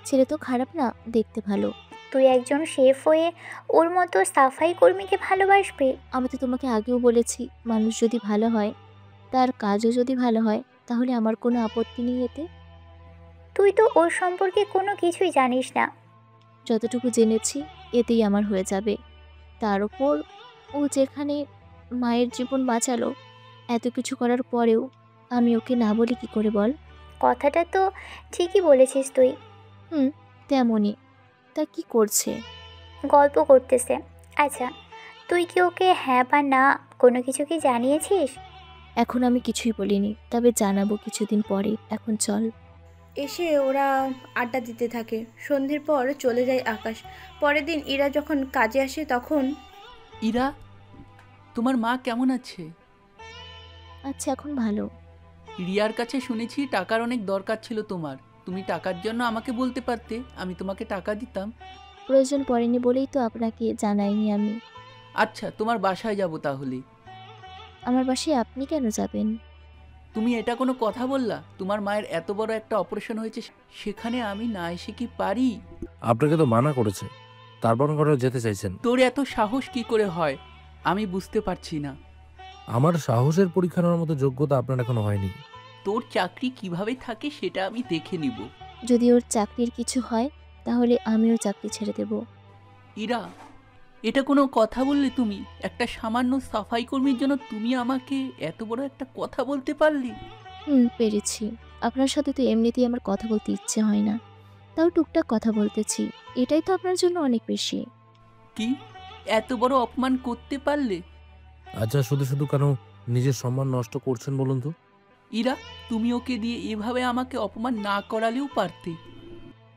ছেলে তো খারাপ না, দেখতে ভালো। তুই একজন শেফ হয়ে ওর মতো সাফাই কর্মীকে ভালোবাসবি? আমি তো তোমাকে আগেও বলেছি, মানুষ যদি ভালো হয়, তার কাজও যদি ভালো হয়, তাহলে আমার কোনো আপত্তি নেই এতে। তুই তো ওর সম্পর্কে কোনো কিছুই জানিস না। যতটুকু জেনেছি এতেই আমার হয়ে যাবে। তার উপর ও যেখানে মায়ের জীবন বাঁচালো, এত কিছু করার পরেও আমি ওকে না বলি কি করে বল? কথাটা তো ঠিকই বলেছিস তুই। তেমনই। তা কি করছে? গল্প করতেছে। আচ্ছা, তুই কি ওকে হ্যাঁ বা না কোনো কিছু কি জানিয়েছিস? এখন আমি কিছুই বলিনি, তবে জানাবো কিছুদিন পরে। এখন চল। এসে ওরা আড্ডা দিতে থাকে। সন্ধ্যের পর চলে যায় আকাশ। পরের দিন ইরা যখন কাজে আসে তখন। ইরা, তোমার মা কেমন আছে? আচ্ছা, এখন ভালো। রিয়ার কাছে শুনেছি টাকার অনেক দরকার ছিল তোমার। তুমি টাকার জন্য আমাকে বলতে পারতে, আমি তোমাকে টাকা দিতাম। প্রয়োজন পড়েনি বলেই তো আপনাকে জানাইনি আমি। আচ্ছা, তোমার বাসায় যাব তাহলে। আমার বাসায় আপনি কেন যাবেন? তুমি এটা কোনো কথা বললা? তোমার মায়ের এত বড় একটা অপারেশন হয়েছে, সেখানে আমি না এসে কি পারি? আপনাকে তো মানা করেছে, তারপর করে যেতে চাইছেন। তোর এত সাহস কি করে হয় আমি বুঝতে পারছি না। আমার সাহসের পরীক্ষা নেওয়ার মতো যোগ্যতা আপনার এখনো হয়নি। তোর চাকরি কিভাবে থাকে সেটা আমি দেখে নিব। যদি ওর চাকরির কিছু হয় তাহলে আমিও চাকরি ছেড়ে দেব। ইরা, এটা কোনো কথা বললে তুমি? একটা সামান্য সাফাই কর্মীর জন্য তুমি আমাকে এত বড় একটা কথা বলতে পারলি? পেরেছি। আপনার সাথে তো এমনিতেই আমার কথা বলতে ইচ্ছে হয় না, তাও টুকটাক কথা বলতেছি। এটাই তো আপনার জন্য অনেক বেশি। কি এত বড় অপমান করতে পারলে? আচ্ছা, শুধু শুধু কেন নিজের সম্মান নষ্ট করছেন বলুন তো? ইরা, তুমি ওকে দিয়ে এভাবে আমাকে অপমান না করালেও পারতে।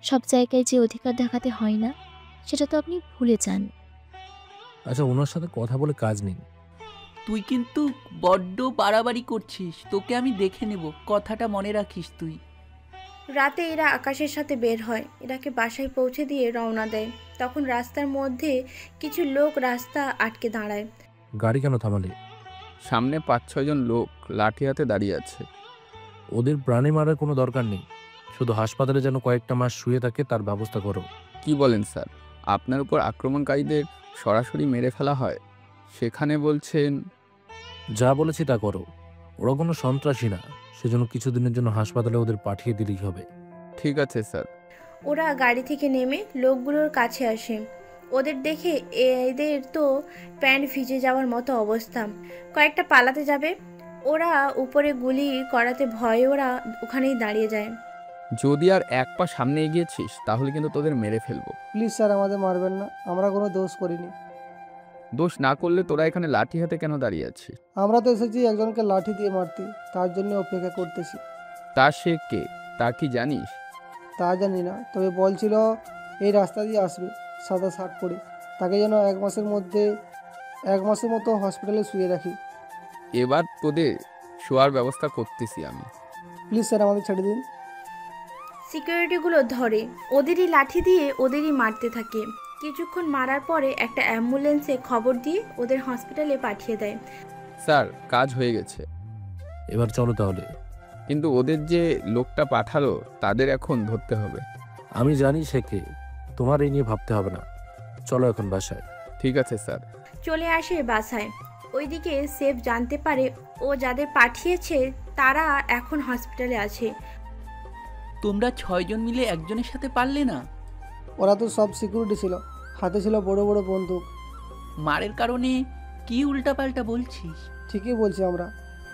সব জায়গায় যে অধিকার দেখাতে হয় না, সেটা তো আপনি ভুলে যান। আচ্ছা, ওনার সাথে কথা বলে কাজ নেই। তুই কিন্তু বড্ড বাড়াবাড়ি করছিস, তোকে আমি দেখে নেব, কথাটা মনে রাখিস তুই। রাতে এরা আকাশের সাথে বের হয়। এরাকে বাসায় পৌঁছে দিয়ে রওনা দেয়। তখন রাস্তার মধ্যে কিছু লোক রাস্তা আটকে দাঁড়ায়। গাড়ি কেন থামালে? সামনে 5-6 জন লোক লাঠি হাতে দাঁড়িয়ে আছে। ওদের প্রাণে মারার কোনো দরকার নেই, শুধু হাসপাতালে যেন কয়েকটা মাস শুয়ে থাকে তার ব্যবস্থা করো। কি বলেন স্যার? আপনার উপর আক্রমণকারীদের সরাসরি মেরে ফেলা হয়, সেখানে বলছেন? যা বলেছি তা করো। ওরা কোনো সন্ত্রাসী না, সেজন্য কিছুদিনের জন্য হাসপাতালে ওদের পাঠিয়ে দিলেই হবে। ঠিক আছে স্যার। ওরা গাড়ি থেকে নেমে লোকগুলোর কাছে আসে। ওদের দেখে এদের তো প্যান্ট ভিজে যাওয়ার মতো অবস্থা। কয়েকটা পালাতে যাবে, ওরা উপরে গুলি করাতে ভয়ে ওরা ওখানেই দাঁড়িয়ে যায়। যদি আর এক পা সামনে এগিয়েছিস তাহলে কিন্তু তোদের মেরে ফেলবো। প্লিজ স্যার, আমাদের মারবেন না, আমরা কোনো দোষ করিনি। দোষ না করলে তোরা এখানে লাঠি হাতে কেন দাঁড়িয়ে আছিস? আমরা তো এসেছি একজনকে লাঠি দিয়ে মারতে, তার জন্য অপেক্ষা করতেছি। তা সে কে, তা কি জানিস? তা জানি না, তবে বলছিল এই রাস্তা দিয়ে আসবে সাদা শার্ট পরে, তাকে যেন এক মাসের মতো হসপিটালে শুয়ে রাখি। এবার তোদের শোয়ার ব্যবস্থা করতেছি আমি। প্লিজ স্যার, আমাদের ছেড়ে দিন। সিকিউরিটিগুলো ধরে ওদেরই লাঠি দিয়ে ওদেরই মারতে থাকে। কিছুক্ষণ মারার পরে একটা অ্যাম্বুলেন্সে খবর দিয়ে ওদের হসপিটালে পাঠিয়ে দেয়। স্যার, কাজ হয়ে গেছে। এবার চলো তাহলে। কিন্তু ওদের যে লোকটা পাঠালো তাদের এখন ধরতে হবে। আমি জানি সে কে, তোমার এই নিয়ে ভাবতে হবে না। চলো এখন বাসায়। ঠিক আছে স্যার। চলে আসে বাসায়। ওইদিকে সেফ জানতে পারে ও যাদের পাঠিয়েছে তারা এখন হসপিটালে আছে। তোমরা 6 জন মিলে একজনের সাথে পারলে না? ওরা তো সব সিকিউরিটি ছিল, হাতে ছিল বড় বড় বন্দুক। মারের কারণে কি উল্টাপাল্টা বলছিস? ঠিকই বলছি আমরা।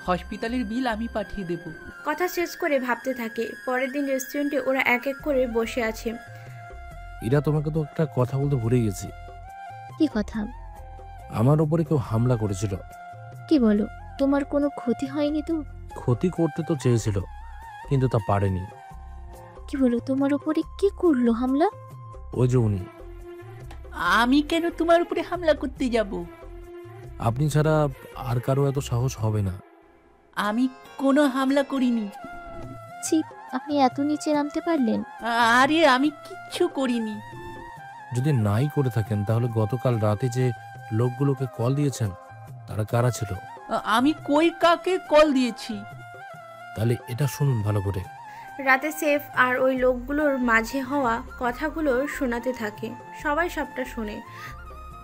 হসপিটালের বিল আমি পাঠিয়ে দেব। কথা শেষ করে ভাবতে থাকে। পরের দিন রেস্টুরেন্টে ওরা এক এক করে বসে আছে। এরা তোমাকে তো একটা কথা বলতে ভুলে গেছি। কি কথা? আমার ওপরে কেউ হামলা করেছিল। কি বলো? তোমার কোনো ক্ষতি হয়নি তো? ক্ষতি করতে তো চেয়েছিল, কিন্তু তা পারেনি। কি বলো, তোমার উপরে কি করলো হামলা? ওই যে উনি। আমি কেন তোমার উপরে হামলা করতে যাব? আপনি ছাড়া আর কারো এত সাহস হবে না। আমি কোনো হামলা করিনি। ছি, আপনি এত নিচে নামতে পারলেন? আরে আমি কিচ্ছু করিনি। যদি নাই করে থাকেন তাহলে গতকাল রাতে যে লোকগুলোকে কল দিয়েছেন তারা কারা ছিল? আমি কই কাকে কল দিয়েছি? তাহলে এটা শুনুন ভালো করে। রাতে সেফ আর ওই লোকগুলোর মাঝে হওয়া কথাগুলো শোনাতে থাকে। সবাই সবটা শোনে।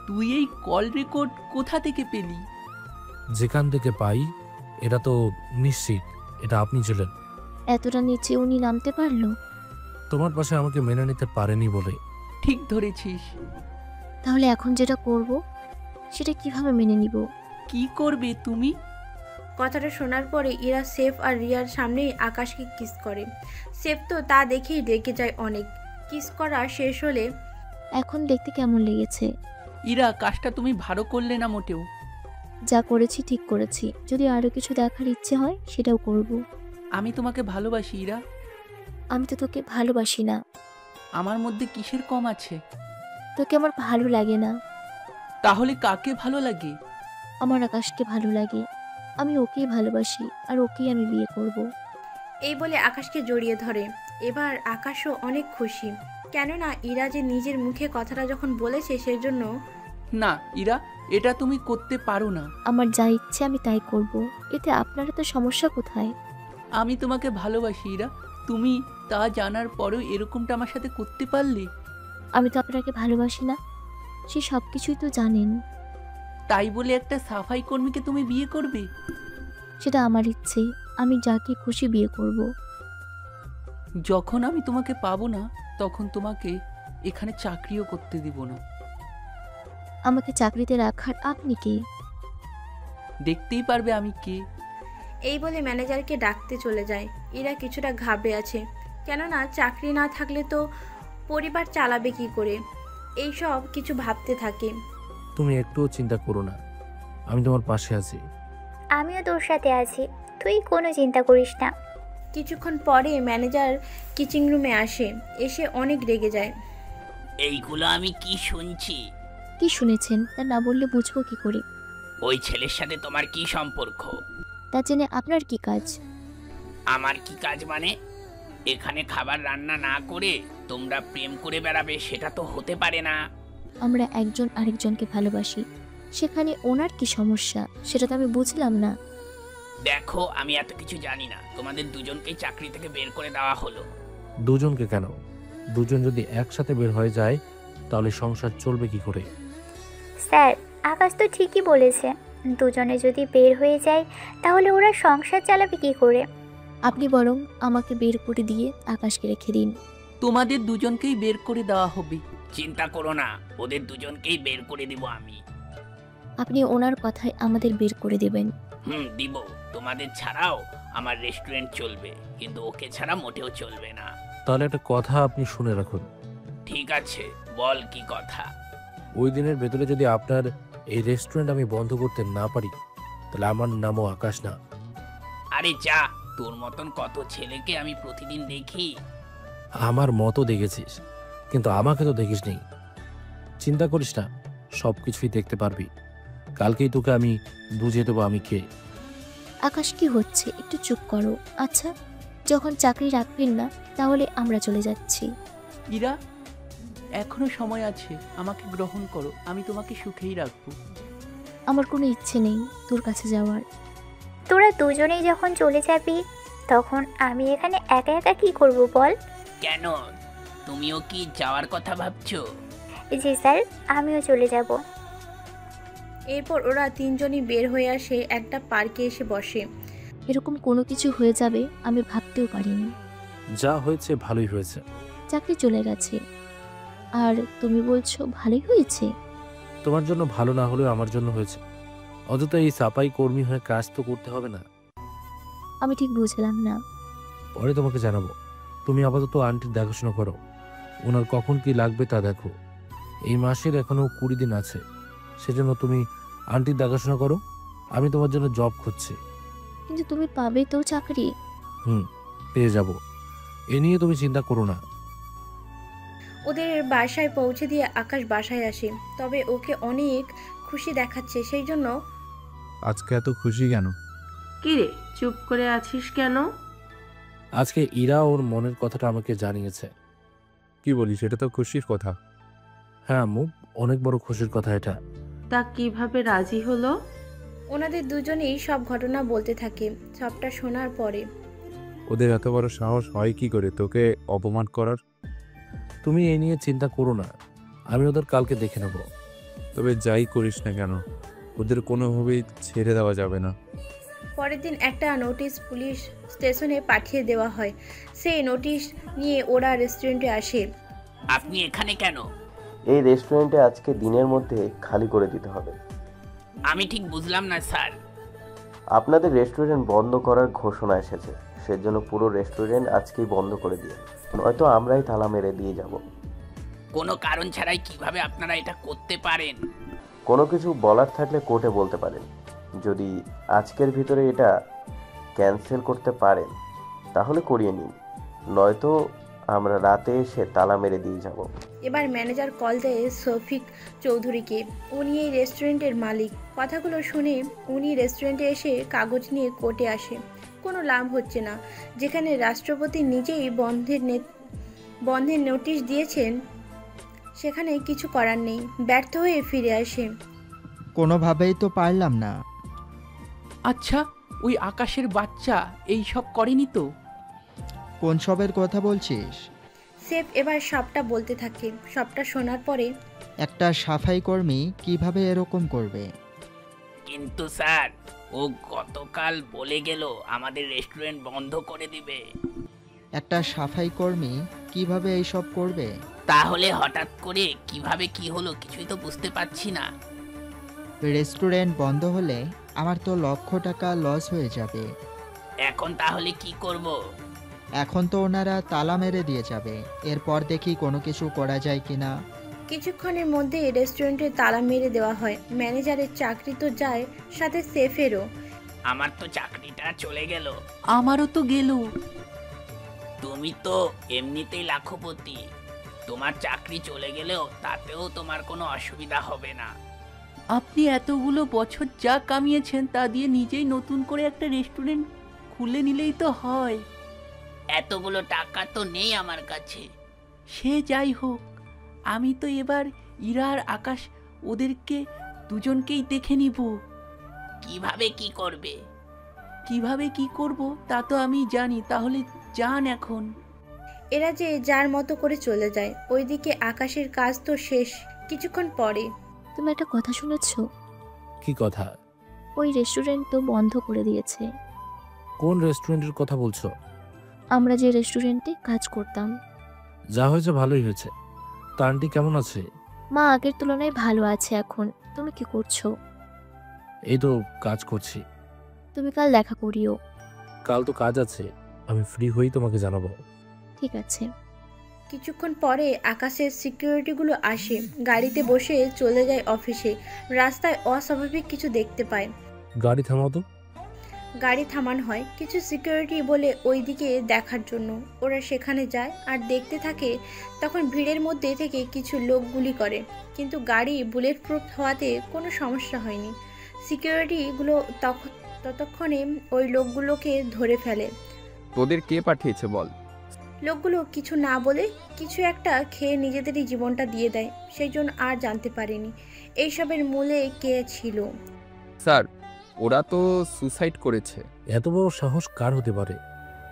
তুই এই কল রেকর্ড কোথা থেকে পেলি? যেখান থেকে পাই, এটা তো নিশ্চিত এটা আপনি ছিলেন। এতটা নিচে উনি নামতে পারলো? তোমার পাশে আমাকে মেনে নিতে পারেনি বলে। ঠিক ধরেছিস। তাহলে এখন যেটা করব সেটা কিভাবে মেনে নিব? কি করবে তুমি? কথাটা শোনার পরে ইরা সেফ আর রিয়ার সামনেই আকাশকে কিস করে। সেফ তো তা দেখেই রেগে যায় অনেক। কিস করা শেষ হলে, এখন দেখতে কেমন লেগেছে? ইরা, কাজটা তুমি ভালো করলে না মোটেও। যা করেছি ঠিক করেছি। যদি আরো কিছু দেখার ইচ্ছে হয় সেটাও করব। আমি তোমাকে ভালোবাসি ইরা। আমি তো তোকে ভালোবাসি না। আমার মধ্যে কিসের কম আছে? তোকে আমার ভালো লাগে না। তাহলে কাকে ভালো লাগে? আমার আকাশকে ভালো লাগে। আমি ওকেই ভালোবাসি আর ওকেই আমি বিয়ে করব। এই বলে আকাশকে জড়িয়ে ধরে। এবার আকাশও অনেক খুশি, কেননা ইরা যে নিজের মুখে কথাটা যখন বলেছে সেজন্য। না ইরা, এটা তুমি করতে পারো না। আমার যা ইচ্ছে আমি তাই করব। এতে আপনারা তো সমস্যা কোথায়? আমি তোমাকে ভালোবাসি ইরা। তুমি তা জানার পরেও এরকমটা আমার সাথে করতে পারলে? আমি তো আপনাকে ভালোবাসি না, সে সব কিছুই তো জানেন। তাই বলে একটা সাফাই কর্মীকে তুমি বিয়ে করবে? সেটা আমার ইচ্ছে, আমি যাকে খুশি বিয়ে করব। যখন আমি তোমাকে পাবো না তখন তোমাকে এখানে চাকরিও করতে দিব না। আমাকে চাকরিতে রাখার আপনি কে? দেখতেই পারবে আমি কে। এই বলে ম্যানেজারকে ডাকতে চলে যায়। ইরা কিছুটা ঘাবড়ে আছে, কেননা চাকরি না থাকলে তো পরিবার চালাবে কি করে, এই সব কিছু ভাবতে থাকে। তুমি একটুও চিন্তা করো না, আমি তোমার পাশে আছি। আমিও তোর সাথে আছি, তুই কোনো চিন্তা করিস না। কিছুক্ষণ পরে ম্যানেজার কিচিং রুমে আসে। এসে অনেক রেগে যায়। এইগুলো আমি কি শুনছি? কি শুনেছেন তা না বললে বুঝবো কি করে? ওই ছেলের সাথে তোমার কি সম্পর্ক? তা জেনে আপনার কি কাজ? আমার কি কাজ মানে? এখানে খাবার রান্না না করে তোমরা প্রেম করে বেড়াবে, সেটা তো হতে পারে না। আমরা একজন আরেকজনকে ভালোবাসি, সেখানে ওনার কি সমস্যা সেটা তো আমি বুঝলাম না। দেখো, আমি এত কিছু জানি না। তোমাদের দুজনকেই চাকরি থেকে বের করে দেওয়া হলো। দুজনকে কেন? দুজন যদি একসাথে বের হয়ে যায় তাহলে সংসার চলবে কি করে? স্যার, আকাশ তো ঠিকই বলেছে, দুজনে যদি বের হয়ে যায় তাহলে ওরা সংসার চালাবে কি করে? আপনি বরং আমাকে বের করে দিয়ে আকাশকে রেখে দিন। তোমাদের দুজনকেই বের করে দেওয়া হবে। চিন্তা করো না, ওদের দুজনকেই বের করে দিব আমি। আপনি ওনার কথায় আমাদের বের করে দেবেন? দিব। তোমাদের ছাড়াও আমার রেস্টুরেন্ট চলবে, কিন্তু ওকে ছাড়া মোটেও চলবে না। তাহলে একটা কথা আপনি শুনে রাখুন। ঠিক আছে, বল কি কথা। ওই দিনের ভেতরে যদি আপনার এই রেস্টুরেন্ট আমি বন্ধ করতে না পারি, তাহলে আমার নামও আকাশ না। আরে যা, তোর মতন কত ছেলেকে আমি প্রতিদিন দেখি। আমার মতো দেখেছিস, কিন্তু আমাকে তো দেখিস নেই। চিন্তা করিস না, সব কিছুই দেখতে পারবি। কালকেই তোকে আমি বুঝিয়ে দেবো আমি কে। আকাশ, কি হচ্ছে? একটু চুপ করো। আচ্ছা, যখন চাকরি রাখবেন না, তাহলে আমরা চলে যাচ্ছি। ইরা, এখনো সময় আছে, আমাকে গ্রহণ করো, আমি তোমাকে সুখেই রাখবো। আমার কোনো ইচ্ছে নেই তোর কাছে যাওয়ার। তোরা দুজনেই যখন চলে যাবি, তখন আমি এখানে একা একা কি করব বল? কেন, তুমিও কি যাওয়ার কথা ভাবছো? জি স্যার, আমিও চলে যাব। এরপর ওরা তিনজনই বের হয়ে আসে, একটা পার্কে এসে বসে। এরকম কোনো কিছু হয়ে যাবে আমি ভাবতেও পারিনি। যা হয়েছে ভালোই হয়েছে। চাকরি চলে গেছে, আর তুমি বলছো ভালোই হয়েছে? তোমার জন্য ভালো না হলেও আমার জন্য হয়েছে। অযথা এই সাপাই কর্মী হয়ে কাজ তো করতে হবে না। আমি ঠিক বুঝলাম না। পরে তোমাকে জানাবো। তুমি আপাতত আন্টির দেখাশোনা করো, ওনার কখন কি লাগবে তা দেখো। এই মাসের এখনো 20 দিন আছে, সেজন্য তুমি আন্টির দেখাশোনা করো। আমি তোমার জন্য জব খুঁজছি। কিন্তু তুমি পাবে তো চাকরি? পেয়ে যাব, এ নিয়ে তুমি চিন্তা করো না। ওদের বাসায় পৌঁছে দিয়ে আকাশ বাসায় আসে, তবে ওকে অনেক খুশি দেখাচ্ছে, সেই জন্য। আজকে এত খুশি কেন? কিরে, চুপ করে আছিস কেন? আজকে ইরা ওর মনের কথাটা আমাকে জানিয়েছে। কি বলিস, এটা তো খুশির কথা। হ্যাঁ আম্মু, অনেক বড় খুশির কথা এটা। তা কিভাবে রাজি হলো? ওনাদের দুজনেই সব ঘটনা বলতে থাকে। সবটা শোনার পরে ওদের এত বড় সাহস হয় কি করে তোকে অপমান করার? তুমি এই নিয়ে চিন্তা করো না, আমি ওদের কালকে দেখে নেব। তবে যাই করিস না কেন, ওদের কোনোভাবেই ছেড়ে দেওয়া যাবে না। পরের দিন একটা নোটিশ পুলিশ স্টেশনে পাঠিয়ে দেওয়া হয়। সেই নোটিশ নিয়ে ওরা রেস্টুরেন্টে আসে। আপনি এখানে কেন? এই রেস্টুরেন্টে আজকে দিনের মধ্যে খালি করে দিতে হবে। আমি ঠিক বুঝলাম না স্যার। আপনাদের রেস্টুরেন্ট বন্ধ করার ঘোষণা এসেছে, সেজন্য পুরো রেস্টুরেন্ট আজকেই বন্ধ করে দিয়ে, নয়তো আমরাই তালা মেরে দিয়ে যাব। কোনো কারণ ছাড়াই কিভাবে আপনারা এটা করতে পারেন? কোনো কিছু বলার থাকলে কোর্টে বলতে পারেন। যদি আজকের ভিতরে এটা ক্যান্সেল করতে পারেন তাহলে করিয়ে নিন, নয়তো আমরা রাতে এসে তালা মেরে দিয়ে যাব। এবার ম্যানেজার কল দেয় শফিক চৌধুরীকে। উনি এই রেস্টুরেন্টের মালিক। কথাগুলো শুনে উনি রেস্টুরেন্টে এসে কাগজ নিয়ে কোর্টে আসে। কোনো লাভ হচ্ছে না। যেখানে রাষ্ট্রপতি নিজেই বন্ধের নোটিশ দিয়েছেন, সেখানে কিছু করার নেই। ব্যর্থ হয়ে ফিরে আসে। কোনোভাবেই তো পারলাম না। আচ্ছা, ওই আকাশের বাচ্চা এই সব করেনি তো? কোন সবের কথা বলছিস? সেফ এবার সবটা বলতে থাকে। সবটা শোনার পরে একটা সাফাই কর্মী কিভাবে এরকম করবে? কিন্তু স্যার, ও গতকাল বলে গেল আমাদের রেস্টুরেন্ট বন্ধ করে দিবে। একটা সাফাই কর্মী কিভাবে এইসব করবে? তাহলে হঠাৎ করে কিভাবে কি হলো কিছুই তো বুঝতে পারছি না। রেস্টুরেন্ট বন্ধ হলে আমার তো লক্ষ টাকা লস হয়ে যাবে। এখন তাহলে কি করব? এখন তো ওনারা তালা মেরে দিয়ে যাবে, এরপর দেখি কোনো কিছু করা যায় কিনা। কিছুক্ষণের মধ্যে রেস্টুরেন্টে তালা মেরে দেওয়া হয়। ম্যানেজারের চাকরি তো যায়, সাথে সেফেরও। আমার তো চাকরিটা চলে গেল। আমারও তো গেল। তুমি তো এমনিতেই লাখপতি, তোমার চাকরি চলে গেলেও তাতেও তোমার কোনো অসুবিধা হবে না। আপনি এতগুলো বছর যা কামিয়েছেন তা দিয়ে নিজেই নতুন করে একটা রেস্টুরেন্ট খুলে নিলেই তো হয়। এতগুলো টাকা তো নেই আমার কাছে। সে যাই হোক, আমি তো এবার ইরা আর আকাশ ওদেরকে দুজনকেই দেখে নিব। কিভাবে কি করবে? কিভাবে কি করব তা তো আমি জানি। তাহলে যান এখন। এরা যে যার মতো করে চলে যায়। ওইদিকে আকাশের কাজ তো শেষ। কিছুক্ষণ পরে তুমি একটা কথা শুনেছ? কি কথা? ওই রেস্টুরেন্ট তো বন্ধ করে দিয়েছে। কোন রেস্টুরেন্টের কথা বলছো? আমরা যে রেস্টুরেন্টে কাজ করতাম। যা হয়েছে ভালোই হয়েছে। তা আন্টি কেমন আছে? মা আগের তুলনায় ভালো আছে এখন। তুমি কি করছো? এই তো কাজ করছি। তুমি কাল দেখা করিও। কাল তো কাজ আছে, আমি ফ্রি হই তোমাকে জানাবো। ঠিক আছে। কিছুক্ষণ পরে আকাশের সিকিউরিটিগুলো আসে, গাড়িতে বসে চলে যায় অফিসে। রাস্তায় অস্বাভাবিক কিছু দেখতে পায়। গাড়ি থামাও তো। গাড়ি থামান হয় কিছু সিকিউরিটি বলে ওইদিকে দেখার জন্য। ওরা সেখানে যায় আর দেখতে থাকে। তখন ভিড়ের মধ্যে থেকে কিছু লোক গুলি করে, কিন্তু গাড়ি বুলেট প্রুফ হওয়াতে কোনো সমস্যা হয়নি। সিকিউরিটিগুলো ততক্ষণে ওই লোকগুলোকে ধরে ফেলে। তোদের কে পাঠিয়েছে বল? লোকগুলো কিছু না বলে কিছু একটা খেয়ে নিজেদেরই জীবনটা দিয়ে দেয়। সেই জন্য আর জানতে পারেনি এইসবের মূলে কে ছিল। স্যার, ওরা তো সুসাইড করেছে। এত বড় সাহস কার হতে পারে?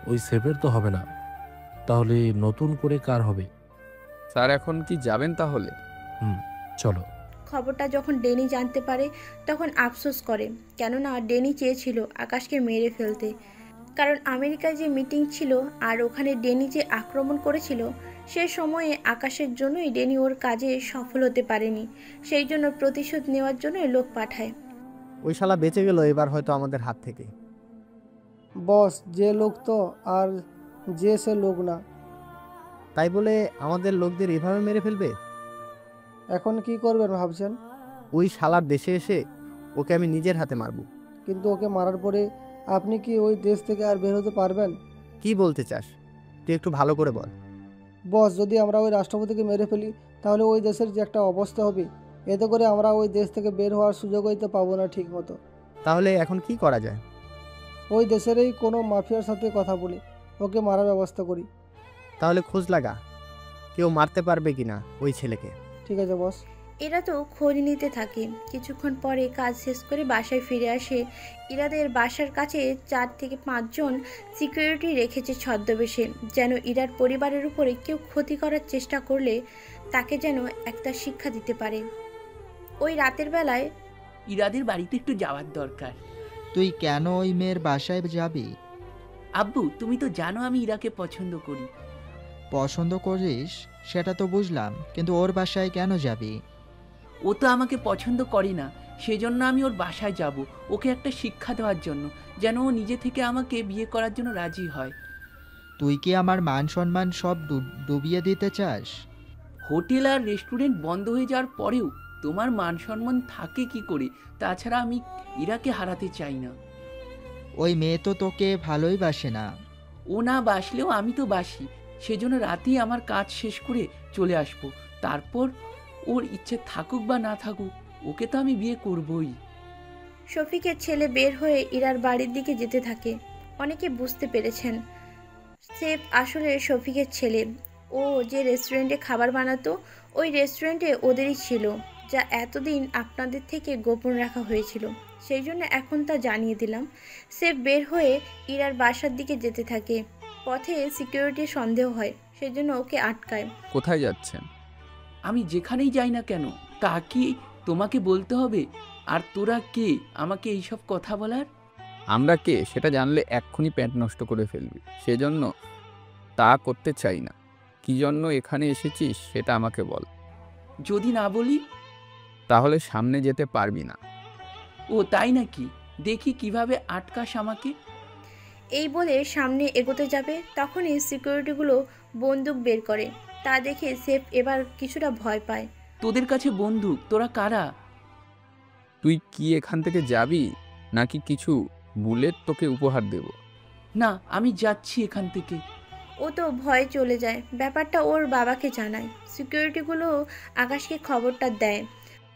ওই সেফের তো হবে না, তাহলে নতুন করে কার হবে? স্যার, এখন কি যাবেন তাহলে? চলো। খবরটা যখন ডেনি জানতে পারে তখন আফসোস করে, কেননা ডেনি চেয়েছিল আকাশকে মেরে ফেলতে। কারণ আমেরিকায় যে মিটিং ছিল আর ওখানে ডেনি যে আক্রমণ করেছিল, সে সময়ে আকাশের জন্যই ডেনি ওর কাজে সফল হতে পারেনি। সেই জন্য প্রতিশোধ নেওয়ার জন্য লোক পাঠায়। ওই শালা বেঁচে গেল এবার হয়তো আমাদের হাত থেকে। বস, যে লোক তো আর যে সে লোক না। তাই বলে আমাদের লোকদের এভাবে মেরে ফেলবে? এখন কি করবেন ভাবছেন? ওই শালার দেশে এসে ওকে আমি নিজের হাতে মারবো। কিন্তু ওকে মারার পরে আপনি কি ওই দেশ থেকে আর বের হতে পারবেন? কি বলতে চাস তুই একটু ভালো করে বল। বস, যদি আমরা ওই রাষ্ট্রপতিকে মেরে ফেলি তাহলে ওই দেশের যে একটা অবস্থা হবে, এতে করে আমরা ওই দেশ থেকে বের হওয়ার সুযোগ হইতে পাবো না ঠিক মতো। তাহলে এখন কি করা যায়? ওই দেশেরই কোনো মাফিয়ার সাথে কথা বলে ওকে মারার ব্যবস্থা করি। তাহলে খোঁজ লাগা কেউ মারতে পারবে কিনা ওই ছেলেকে। ঠিক আছে বস। এরা তো খোঁজ নিতে থাকে। কিছুক্ষণ পরে কাজ শেষ করে বাসায় ফিরে আসে। ইরাদের বাসার কাছে 4 থেকে 5 জন সিকিউরিটি রেখেছে ছদ্মবেশে, যেন ইরার পরিবারের উপরে কেউ ক্ষতি করার চেষ্টা করলে তাকে যেন একটা শিক্ষা দিতে পারে। ওই রাতের বেলায় ইরাদের বাড়িতে একটু যাওয়ার দরকার। তুই কেন ওই মেয়ের বাসায় যাবি? আব্বু, তুমি তো জানো আমি ইরাকে পছন্দ করি। পছন্দ করিস সেটা তো বুঝলাম, কিন্তু ওর বাসায় কেন যাবি? ও তো আমাকে পছন্দ করে না, সেজন্য আমি ওর বাসায় যাব, ওকে একটা শিক্ষা দেওয়ার জন্য, যেন ও নিজে থেকে আমাকে বিয়ে করার জন্য রাজি হয়। তুই কি আমার মান সম্মান সব ডুবিয়ে দিতে চাস? হোটেল আর রেস্টুরেন্ট বন্ধ হয়ে যাওয়ার পরেও তোমার মান সম্মান থাকে কি করে? তাছাড়া আমি ইরাকে হারাতে চাই না। ওই মেয়ে তো তোকে ভালোই বাসে না। ও না বাসলেও আমি তো বাসি, সেজন্য রাতেই আমার কাজ শেষ করে চলে আসবো। তারপর ওর ইচ্ছে থাকুক বা না থাকুক, ওকে তো আমি বিয়ে করবই। শফিকের ছেলে বের হয়ে ইরার বাড়ির দিকে যেতে থাকে। অনেকে বুঝতে পেরেছেন সেফ আসলে শফিকের ছেলে। ও যে রেস্টুরেন্টে খাবার বানাতো ওই রেস্টুরেন্টে ওদেরই ছিল, যা এতদিন আপনাদের থেকে গোপন রাখা হয়েছিল। সেই জন্য এখন তা জানিয়ে দিলাম। সেফ বের হয়ে ইরার বাসার দিকে যেতে থাকে। পথে সিকিউরিটির সন্দেহ হয়, সেজন্য ওকে আটকায়। কোথায় যাচ্ছেন? আমি যেখানেই যাই না কেন তা কি তোমাকে বলতে হবে? আর তোরা কে আমাকে এইসব কথা বলার? আমরা কে সেটা জানলে এক্ষুনি প্যান্ট নষ্ট করে ফেলবি, সেজন্য তা করতে চাই না। কি জন্য এখানে এসেছিস সেটা আমাকে বল। যদি না বলি? তাহলে সামনে যেতে পারবি না। ও তাই নাকি? দেখি কিভাবে আটকাস আমাকে। এই বলে সামনে এগোতে যাবে, তখনই সিকিউরিটিগুলো বন্দুক বের করে। তা দেখে সেফ এবার কিছুটা ভয় পায়। তোদের কাছে বন্দুক? তোরা কারা? তুই কি এখান থেকে যাবি নাকি কিছু বুলেট তোকে উপহার দেব? না, আমি যাচ্ছি এখান থেকে। ও তো ভয়ে চলে যায়। ব্যাপারটা ওর বাবাকে জানায়। সিকিউরিটিগুলো আকাশকে খবরটা দেয়।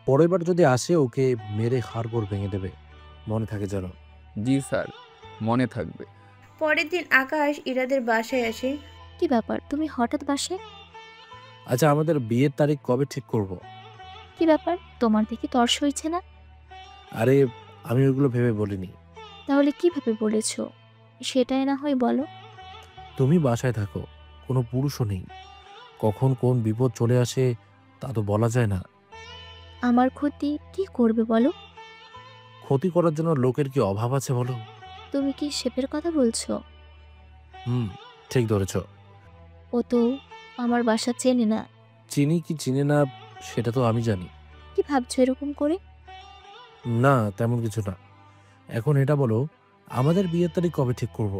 পরের বার যদি আসে ওকে মেরে হাড়গোড় ভেঙে দেবে, মনে থাকে যেন। জি স্যার, মনে থাকবে। পরের দিন আকাশ ইরাদের বাসায় আসে। কি ব্যাপার, তুমি হঠাৎ বাসায়? আচ্ছা, আমাদের বিয়ের তারিখ কবে ঠিক করব? কি ব্যাপার, তোমার দেখি তর্স হয়েছে না? আরে আমি ওইগুলো ভেবে বলিনি। তাহলে কিভাবে বলেছো সেটাই না হয় বলো। তুমি বাসায় থাকো, কোনো পুরুষও নেই, কখন কোন বিপদ চলে আসে তা তো বলা যায় না। আমার ক্ষতি কি করবে বলো? ক্ষতি করার জন্য লোকের কি অভাব আছে বলো? তুমি কি শেপের কথা বলছো? ঠিক ধরেছ। ও তো আমার বাসা চেনে না, চিনি কি চিনে না সেটা তো আমি জানি। কি ভাবছো এরকম করে? না, তেমন কিছু না। এখন এটা বলো, আমাদের বিয়ের তারিখ কবে ঠিক করব?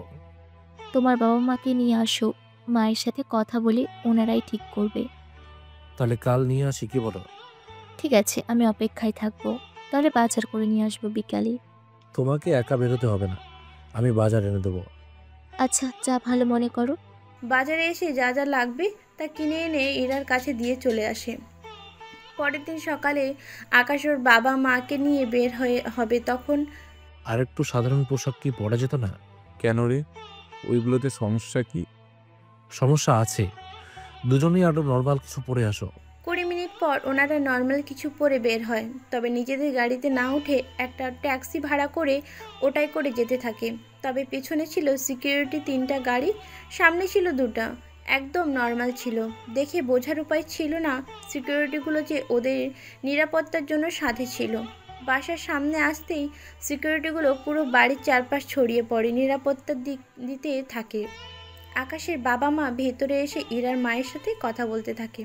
তোমার বাবা মাকে নিয়ে আসো, মায়ের সাথে কথা বলে ওনারাই ঠিক করবে। তাহলে কাল নিয়ে আসি, কি বলো? ঠিক আছে, আমি অপেক্ষায় থাকবো। তাহলে বাজার করে নিয়ে আসবো বিকালে। তোমাকে একা বেরোতে হবে না, আমি বাজার এনে দেবো। আচ্ছা, যা ভালো মনে করো। বাজারে এসে যা যা লাগবে তা কিনে এনে ইরার কাছে দিয়ে চলে আসে। পরের দিন সকালে আকাশ ওর বাবা মাকে নিয়ে বের হবে তখন আর একটু সাধারণ পোশাক কি পরা যেত না? কেন রে, ওইগুলোতে সমস্যা কি? সমস্যা আছে, দুজনেই আরো নর্মাল কিছু পরে আসো। 20 মিনিট পর ওনারা নর্মাল কিছু পরে বের হয়, তবে নিজেদের গাড়িতে না উঠে একটা ট্যাক্সি ভাড়া করে ওটাই করে যেতে থাকে। তবে পেছনে ছিল সিকিউরিটি 3টা গাড়ি, সামনে ছিল 2টা। একদম নর্মাল ছিল, দেখে বোঝার উপায় ছিল না সিকিউরিটিগুলো যে ওদের নিরাপত্তার জন্য সাথে ছিল। বাসার সামনে আসতেই সিকিউরিটিগুলো পুরো বাড়ির চারপাশ ছড়িয়ে পড়ে, নিরাপত্তা দিতে থাকে। আকাশের বাবা মা ভেতরে এসে ইরার মায়ের সাথে কথা বলতে থাকে।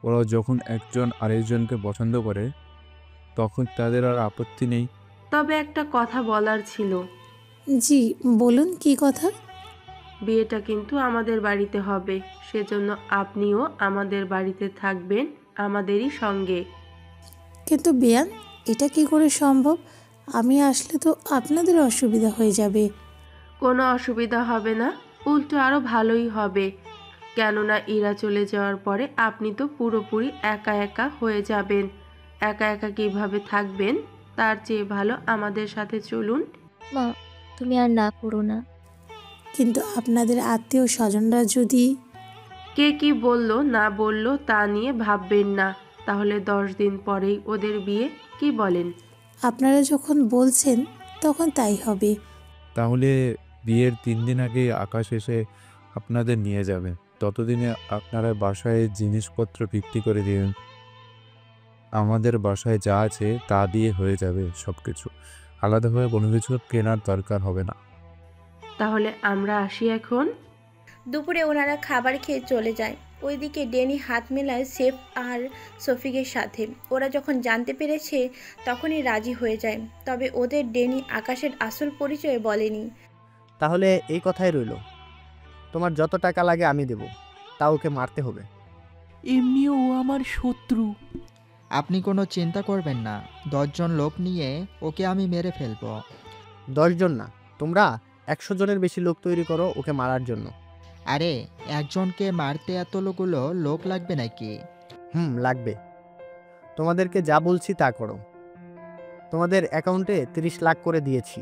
ওরা যখন একজন আরেকজনকে পছন্দ করে তখন তাদের আর আপত্তি নেই। তবে একটা কথা বলার ছিল। জি বলুন, কি কথা? বিয়েটা কিন্তু আমাদের বাড়িতে হবে, সেজন্য আপনিও আমাদের বাড়িতে থাকবেন আমাদেরই সঙ্গে। কিন্তু বেয়ান, এটা কি করে সম্ভব? আমি আসলে তো আপনাদের অসুবিধা হয়ে যাবে। কোনো অসুবিধা হবে না, উল্টো আরও ভালোই হবে। কেননা ইরা চলে যাওয়ার পরে আপনি তো পুরোপুরি একা একা হয়ে যাবেন। একা একা কিভাবে থাকবেন, তার চেয়ে ভালো আমাদের সাথে চলুন। মা, তুমি আর না করো না। কিন্তু আপনাদের আত্মীয় স্বজনরা যদি... কে কি বলল না বলল তা নিয়ে ভাববেন না, তাহলে 10 দিন পরেই ওদের বিয়ে, কি বলেন? আপনারা যখন বলছেন তখন তাই হবে। তাহলে বিয়ের 3 দিন আগে আকাশ এসে আপনাদের নিয়ে যাবে, ততদিনে আপনারা বাসায় জিনিসপত্র বিক্রি করে দিবেন। আমাদের বাসায় যা আছে তা দিয়ে হয়ে যাবে সবকিছু, আলাদাভাবে কোনো কিছু কেনার দরকার হবে না। তাহলে আমরা আসি এখন। দুপুরে ওনারা খাবার খেয়ে চলে যায়। ওইদিকে ডেনি হাত মেলায় সেফ আর শফিকের সাথে। ওরা যখন জানতে পেরেছে তখনই রাজি হয়ে যায়, তবে ওদের ডেনি আকাশের আসল পরিচয় বলেনি। তাহলে এই কথাই রইল, তোমার যত টাকা লাগে আমি দেব, তা ওকে মারতে হবে। এমনিও ও আমার শত্রু। আপনি কোনো চিন্তা করবেন না, 10 জন লোক নিয়ে ওকে আমি মেরে ফেলবো। 10 জন না, তোমরা 100 জনের বেশি লোক তৈরি করো ওকে মারার জন্য। আরে, একজনকে মারতে এতগুলো লোক লাগবে নাকি? লাগবে। তোমাদেরকে যা বলছি তা করো। তোমাদের অ্যাকাউন্টে 30 লাখ করে দিয়েছি,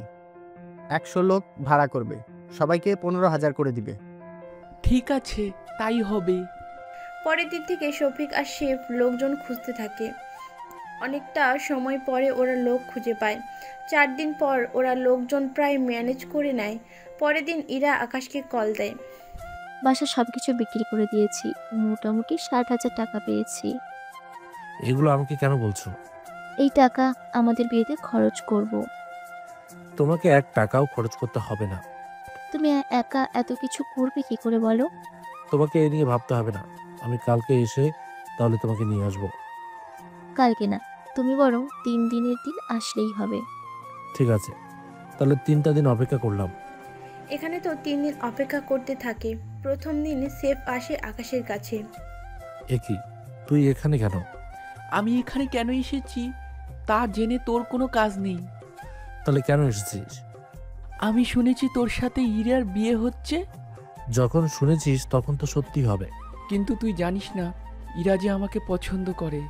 100 লোক ভাড়া করবে, সবাইকে 15,000 করে দিবে। ঠিক আছে, তাই হবে। পরের দিন থেকে শফিক আর শেফ লোকজন খুঁজতে থাকে। অনেকটা সময় পরে ওরা লোক খুঁজে পায়। 4 দিন পর ওরা লোকজন প্রায় ম্যানেজ করে নেয়। পরের দিন ইরা আকাশকে কল দেয়। বাসা সবকিছু বিক্রি করে দিয়েছি, মোটামুটি 60,000 টাকা পেয়েছি। এগুলো আমাকে কেন বলছো? এই টাকা আমাদের বিয়েতে খরচ করব। তোমাকে 1 টাকাও খরচ করতে হবে না। তুমি একা এত কিছু করবে কি করে বলো? তোমাকে এ নিয়ে ভাবতে হবে না, আমি কালকে এসে তাহলে তোমাকে নিয়ে আসবো। কালকে না, তুমি বরং 3 দিনের দিন আসলেই হবে। ঠিক আছে, তাহলে 3টা দিন অপেক্ষা করলাম। এখানে তো 3 দিন অপেক্ষা করতে থাকে। প্রথম দিন সেফ আসে আকাশের কাছে। কি, তুই এখানে কেন? আমি এখানে কেন এসেছি তা জেনে তোর কোনো কাজ নেই। তাহলে কেন এসেছিস? আমি শুনেছি তোর সাথে ইরার বিয়ে হচ্ছে। যখন শুনেছিস তখন তো সত্যি হবে। কিন্তু তুই জানিস না ইরা যে আমাকে পছন্দ করে।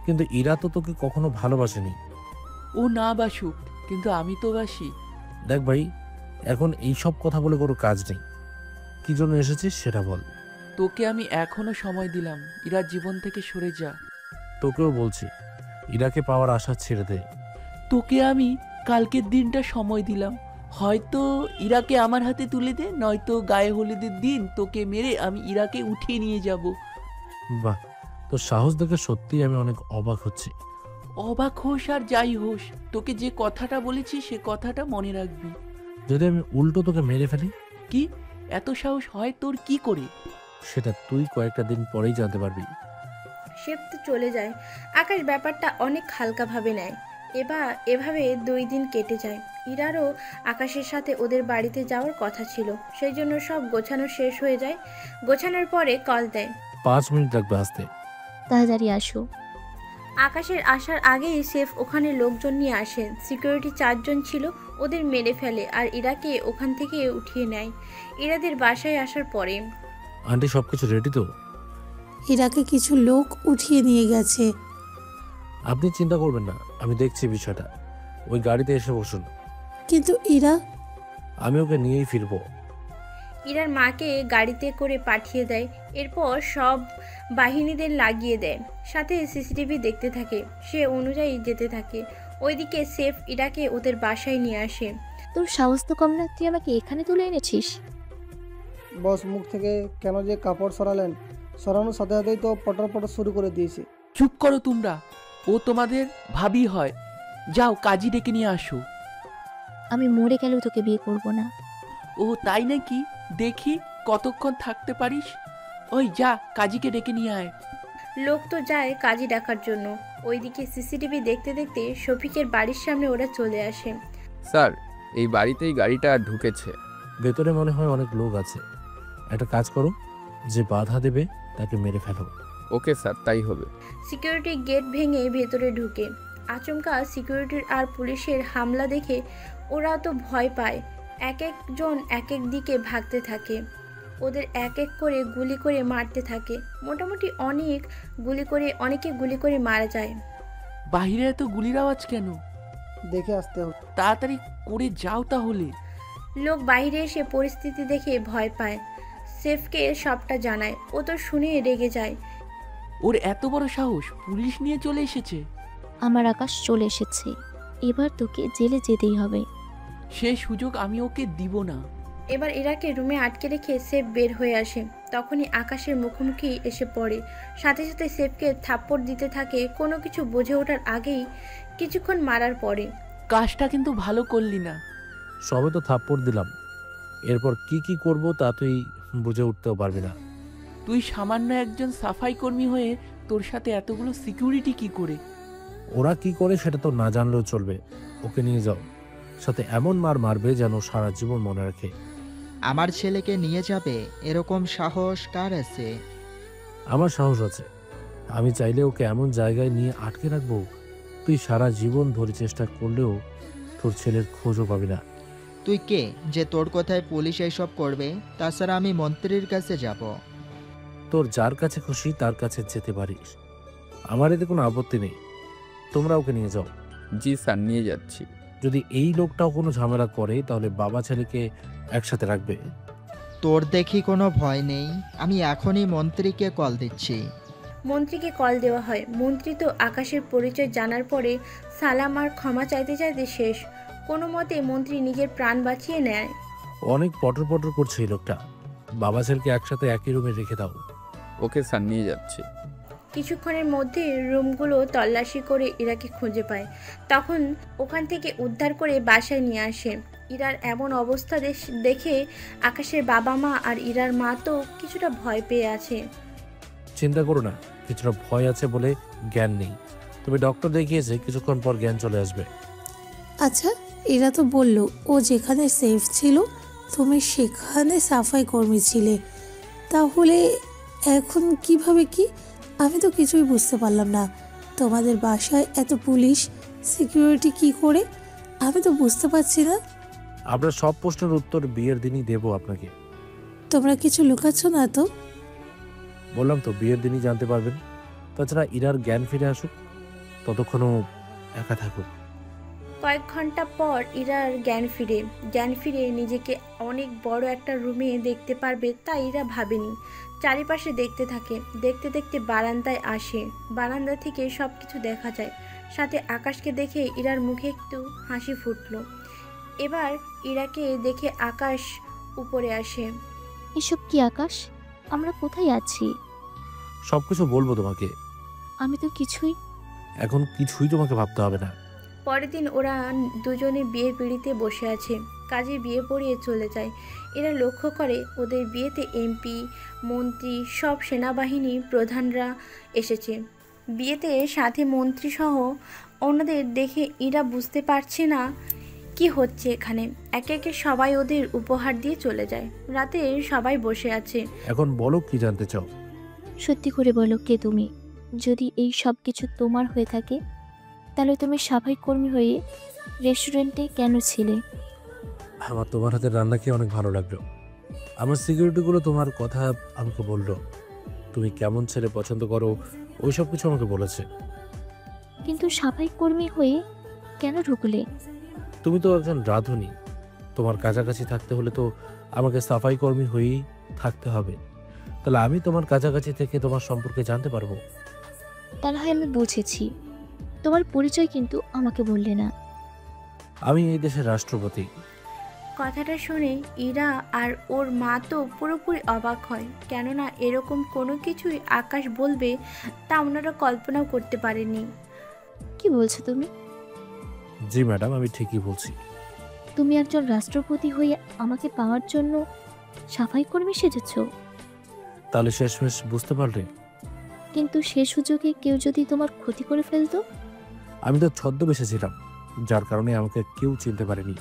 কিন্তু ইরা তো তোকে কখনো ভালোবাসেনি। ও না বাসুক, কিন্তু আমি তো বাসি। দেখ ভাই, এখন এই সব কথা বলে কোনো কাজ নেই। কি জন্য এসেছিস সেটা বল। তোকে আমি এখনো সময় দিলাম, ইরার জীবন থেকে সরে যা। তোকেও বলছি, ইরাকে পাওয়ার আশা ছেড়ে দে। তোকে আমি কালকের দিনটা সময় দিলাম, হয়তো ইরাকে আমার হাতে তুলে দে, নয়তো গায়ে হলুদের দিন তোকে মেরে আমি ইরাকে উঠিয়ে নিয়ে যাব। বাহ, তোর সাহস দেখে সত্যি আমি অনেক অবাক হচ্ছি। অবাক হোস আর যাই হোস, তোকে যে কথাটা বলেছি সে কথাটা মনে রাখবি। যদি আমি উল্টো তোকে মেরে ফেলি? কি, এত সাহস হয় তোর কি করে? সেটা তুই কয়েকটা দিন পরেই জানতে পারবি। সেফ তো চলে যায়। আকাশ ব্যাপারটা অনেক হালকাভাবে নেয়। এভাবে 2 দিন কেটে যায়। ইরারও আকাশের সাথে ওদের বাড়িতে যাওয়ার কথা ছিল, সেই জন্য সব গোছানো শেষ হয়ে যায়। গোছানোর পরে কল দেয়। 5 মিনিট লাগবে আসতে। তাড়াতাড়ি আসো। আকাশের আসার আগেই সেফ ওখানে লোকজন নিয়ে আসে। সিকিউরিটি 4 জন ছিল, ওদের মেরে ফেলে আর ইরাকে ওখান থেকে উঠিয়ে নেয়। ইরাদের বাসায় আসার পরে আন্টি সবকিছু রেডি তো? ইরাকে কিছু লোক উঠিয়ে নিয়ে গেছে। আপনি চিন্তা করবেন না, আমি দেখছি বিষয়টা। ওই গাড়িতে এসে বসুন। কিন্তু ইরা, আমি ওকে নিয়েই ফিরবো। ইরার মাকে গাড়িতে করে পাঠিয়ে দেয়। এরপর সব বাহিনীদের লাগিয়ে দেয়, সাথে সিসিটিভি দেখতে থাকে। সে অনুযায়ী যেতে থাকে। ওইদিকে সেফ ইরাকে ওদের বাসায় নিয়ে আসে। তোর সাহস তো কম না, তুই আমাকে এখানে তুলে এনেছিস। বস মুখ থেকে কেন যে কাপড় সরালেন, সরানোর সাথে সাথেই তো পটর পটর শুরু করে দিয়েছে। চুপ করো তোমরা, ও তোমাদের ভাবি হয়। যাও কাজী ডেকে নিয়ে আসো। আমি মরে গেলেও তোকে বিয়ে করব না। ও তাই নাকি? দেখি কতক্ষণ থাকতে পারিস। ওই যা কাজীকে ডেকে নিয়ে আয়। লোক তো যায় কাজী ডাকার জন্য। ওইদিকে সিসিটিভি দেখতে দেখতে শফিকের বাড়ির সামনে ওরা চলে আসে। স্যার, এই বাড়িতেই গাড়িটা ঢুকেছে। ভেতরে মনে হয় অনেক লোক আছে। একটা কাজ করো, যে বাধা দেবে তাকে মেরে ফেলো। ওকে স্যার, তাই হবে। সিকিউরিটি গেট ভেঙে ভেতরে ঢুকে। আচমকা সিকিউরিটির আর পুলিশের হামলা দেখে ওরা তো ভয় পায়। এক একজন এক এক দিকে ভাগতে থাকে। ওদের এক এক করে গুলি করে মারতে থাকে। মোটামুটি অনেকে গুলি করে মারা যায়। বাহিরে এত গুলির আওয়াজ কেন? দেখে আসতে হবে। তাড়াতাড়ি করে যাও তাহলে। লোক বাইরে এসে পরিস্থিতি দেখে ভয় পায়। সেফকে সবটা জানায়। ও তো শুনে রেগে যায়। ওর এত বড় সাহস, পুলিশ নিয়ে চলে এসেছে। আমার আকাশ চলে এসেছে, এবার তোকে জেলে যেতেই হবে। সে সুযোগ আমি ওকে দিব না। এবার ইরাকে রুমে আটকে রেখে সেফ বের হয়ে আসে। তখনই আকাশের মুখোমুখি এসে পড়ে। সাথে সাথে সেফকে থাপ্পড় দিতে থাকে। কোনো কিছু বুঝে ওঠার আগেই কিছুক্ষণ মারার পরে। কাজটা কিন্তু ভালো করলি না। সবে তো থাপ্পড় দিলাম, এরপর কি কি করব তা তুই বুঝে উঠতেও পারবি না। তুই সামান্য একজন সাফাই কর্মী হয়ে তোর সাথে এতগুলো সিকিউরিটি কি করে? ওরা কি করে সেটা তো না জানলেও চলবে। ওকে নিয়ে যাও, সাথে এমন মার মারবে যেন সারা জীবন মনে রাখে। আমার ছেলেকে নিয়ে যাবে, এরকম সাহস কার আছে? আমার সাহস আছে। আমি চাইলে ওকে এমন জায়গায় নিয়ে আটকে রাখবো, তুই সারা জীবন ধরে চেষ্টা করলেও তোর ছেলের খোঁজও পাবি না। তুই কে যে তোর কথায় পুলিশ এইসব করবে? তাছাড়া আমি মন্ত্রীর কাছে যাব। তোর যার কাছে খুশি তার কাছে যেতে পারিস, আমার এতে কোনো আপত্তি নেই। তোমরা ওকে নিয়ে যাও। জি স্যার, নিয়ে যাচ্ছি। যদি এই লোকটাও কোনো ঝামেলা করে তাহলে বাবা ছেলেকে একসাথে রাখবে। তোর দেখি কোনো ভয় নেই। আমি এখনই মন্ত্রীকে কল দিচ্ছি। মন্ত্রীকে কল দেওয়া হয়। মন্ত্রী তো আকাশের পরিচয় জানার পরে সালাম আর ক্ষমা চাইতে চাইতে শেষ। কোনো মতে মন্ত্রী নিজের প্রাণ বাঁচিয়ে নেয়। অনেক পটর পটর করছে এই লোকটা। বাবা ছেলেকে একসাথে একই রুমে রেখে দাও। ওকে স্যার, নিয়ে যাচ্ছি। কিছুক্ষণের মধ্যে রুমগুলো তল্লাশি করে ইরাকে খুঁজে পায়। তখন ওখান থেকে উদ্ধার করে বাসায় নিয়ে আসে। ইরার এমন অবস্থা দেখে আকাশের বাবা মা আর ইরার মা তো কিছুটা ভয় পেয়ে আছে। চিন্তা করো না, কিছুটা ভয় আছে বলে জ্ঞান নেই, তবে ডক্টর দেখিয়েছে কিছুক্ষণ পর জ্ঞান চলে আসবে। আচ্ছা, এরা তো বলল ও যেখানে সেফ ছিল তুমি সেখানে সাফাই কর্মী ছিলে, তাহলে এখন কিভাবে কি? আমি তো কিছুই বুঝতে পারলাম না। তোমাদের বাসায় এত পুলিশ সিকিউরিটি কি করে? আমি তো বুঝতে পারছি না। আমরা সব প্রশ্নের উত্তর বিয়ের দিনই দেব আপনাকে। তোমরা কিছু লুকাচ্ছ না তো? বললাম তো বিয়ের দিনই জানতে পারবেন। তাছাড়া ইরার জ্ঞান ফিরে আসুক, ততক্ষণও একা থাকুক। কয়েক ঘন্টা পর ইরার জ্ঞান ফিরে নিজেকে অনেক বড় একটা রুমে দেখতে পারবে তা ইরা ভাবেনি। চারিপাশে দেখতে থাকে। দেখতে দেখতে বারান্দায় আসে। বারান্দা থেকে সব কিছু দেখা যায়। সাথে আকাশকে দেখে ইরার মুখে একটু হাসি ফুটলো। এবার ইরাকে দেখে আকাশ উপরে আসে। এসব কি আকাশ? আমরা কোথায় আছি? সবকিছু বলবো তোমাকে। আমি তো কিছুই। এখন কিছুই তোমাকে ভাবতে হবে না। পরের দিন ওরা দুজনে বিয়ের পিঁড়িতে বসে আছে। কাজে বিয়ে পড়িয়ে চলে যায়। এরা লক্ষ্য করে ওদের বিয়েতে এমপি, মন্ত্রী, সব সেনাবাহিনী প্রধানরা এসেছে। বিয়েতে সাথে মন্ত্রীসহ অন্যদের দেখে এরা বুঝতে পারছে না কি হচ্ছে এখানে। একে একে সবাই ওদের উপহার দিয়ে চলে যায়। রাতে সবাই বসে আছে। এখন বলো কি জানতে চাও? সত্যি করে বলো, কে তুমি? যদি এই সব কিছু তোমার হয়ে থাকে, তাহলে তুমি সাফাই কর্মী হয়ে রেস্টুরেন্টে কেন ছিলে? আমার তোমার হাতের রান্না খেয়ে অনেক ভালো লাগলো। আমার সিকিউরিটিগুলো তোমার কথা আমাকে বললো, তুমি কেমন ছেলে পছন্দ করো ওই সব কিছু আমাকে বলেছে। কিন্তু সাফাই কর্মী হয়ে কেন ঢুকলে? তুমি তো একজন রাঁধুনি, তোমার কাছাকাছি থাকতে হলে তো আমাকে সাফাই কর্মী হয়েই থাকতে হবে। তাহলে আমি তোমার কাছাকাছি থেকে তোমার সম্পর্কে জানতে পারবো। তা না হয় আমি বুঝেছি, তোমার পরিচয় কিন্তু আমাকে বললে না। আমি এই দেশের রাষ্ট্রপতি। কথাটা শুনে ইরা আর ওর মা তো পুরোপুরি অবাক হয়, কেননা এরকম কোনো কিছুই আকাশ বলবে তা ওনারা কল্পনাও করতে পারেনি। কি বলছো তুমি? জি ম্যাডাম, আমি ঠিকই বলছি। তুমি একজন রাষ্ট্রপতি হয়ে আমাকে পাওয়ার জন্য সাফাই কর্মী সেজেছ? তাহলে শেষমেশ বুঝতে পারলে? কিন্তু সে সুযোগে কেউ যদি তোমার ক্ষতি করে ফেলতো? আমি তো ছদ্মবেশে ছিলাম, যার কারণে আমাকে কেউ চিনতে পারেনি।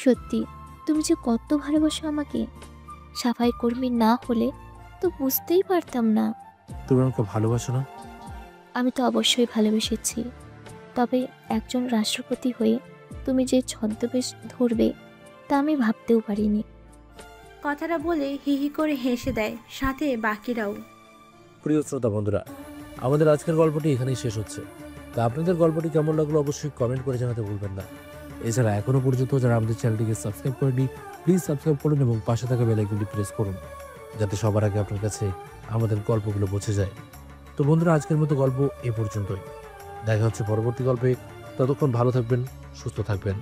সত্যি, তুমি যে কত ভালোবাসো আমাকে। সাফাই কর্মী না হলে তো বুঝতেই পারতাম না। তুমি আমাকে ভালোবাসো না? আমি তো অবশ্যই ভালোবেসেছি, তবে একজন রাষ্ট্রপতি হয়ে তুমি যে ছদ্মবেশ ধরবে তা আমি ভাবতেও পারিনি। কথাটা বলে হি হি করে হেসে দেয়, সাথে বাকিরাও। প্রিয় শ্রোতা বন্ধুরা, আমাদের আজকের গল্পটি এখানেই শেষ হচ্ছে। তা আপনাদের গল্পটি কেমন লাগলো অবশ্যই কমেন্ট করে জানাতে ভুলবেন না। এছাড়া এখনও পর্যন্ত যারা আমাদের চ্যানেলটিকে সাবস্ক্রাইব করেনি, প্লিজ সাবস্ক্রাইব করুন এবং পাশে থাকা বেল আইকনটি প্রেস করুন, যাতে সবার আগে আপনার কাছে আমাদের গল্পগুলো পৌঁছে যায়। তো বন্ধুরা, আজকের মতো গল্প এ পর্যন্তই। দেখা হচ্ছে পরবর্তী গল্পে। ততক্ষণ ভালো থাকবেন, সুস্থ থাকবেন।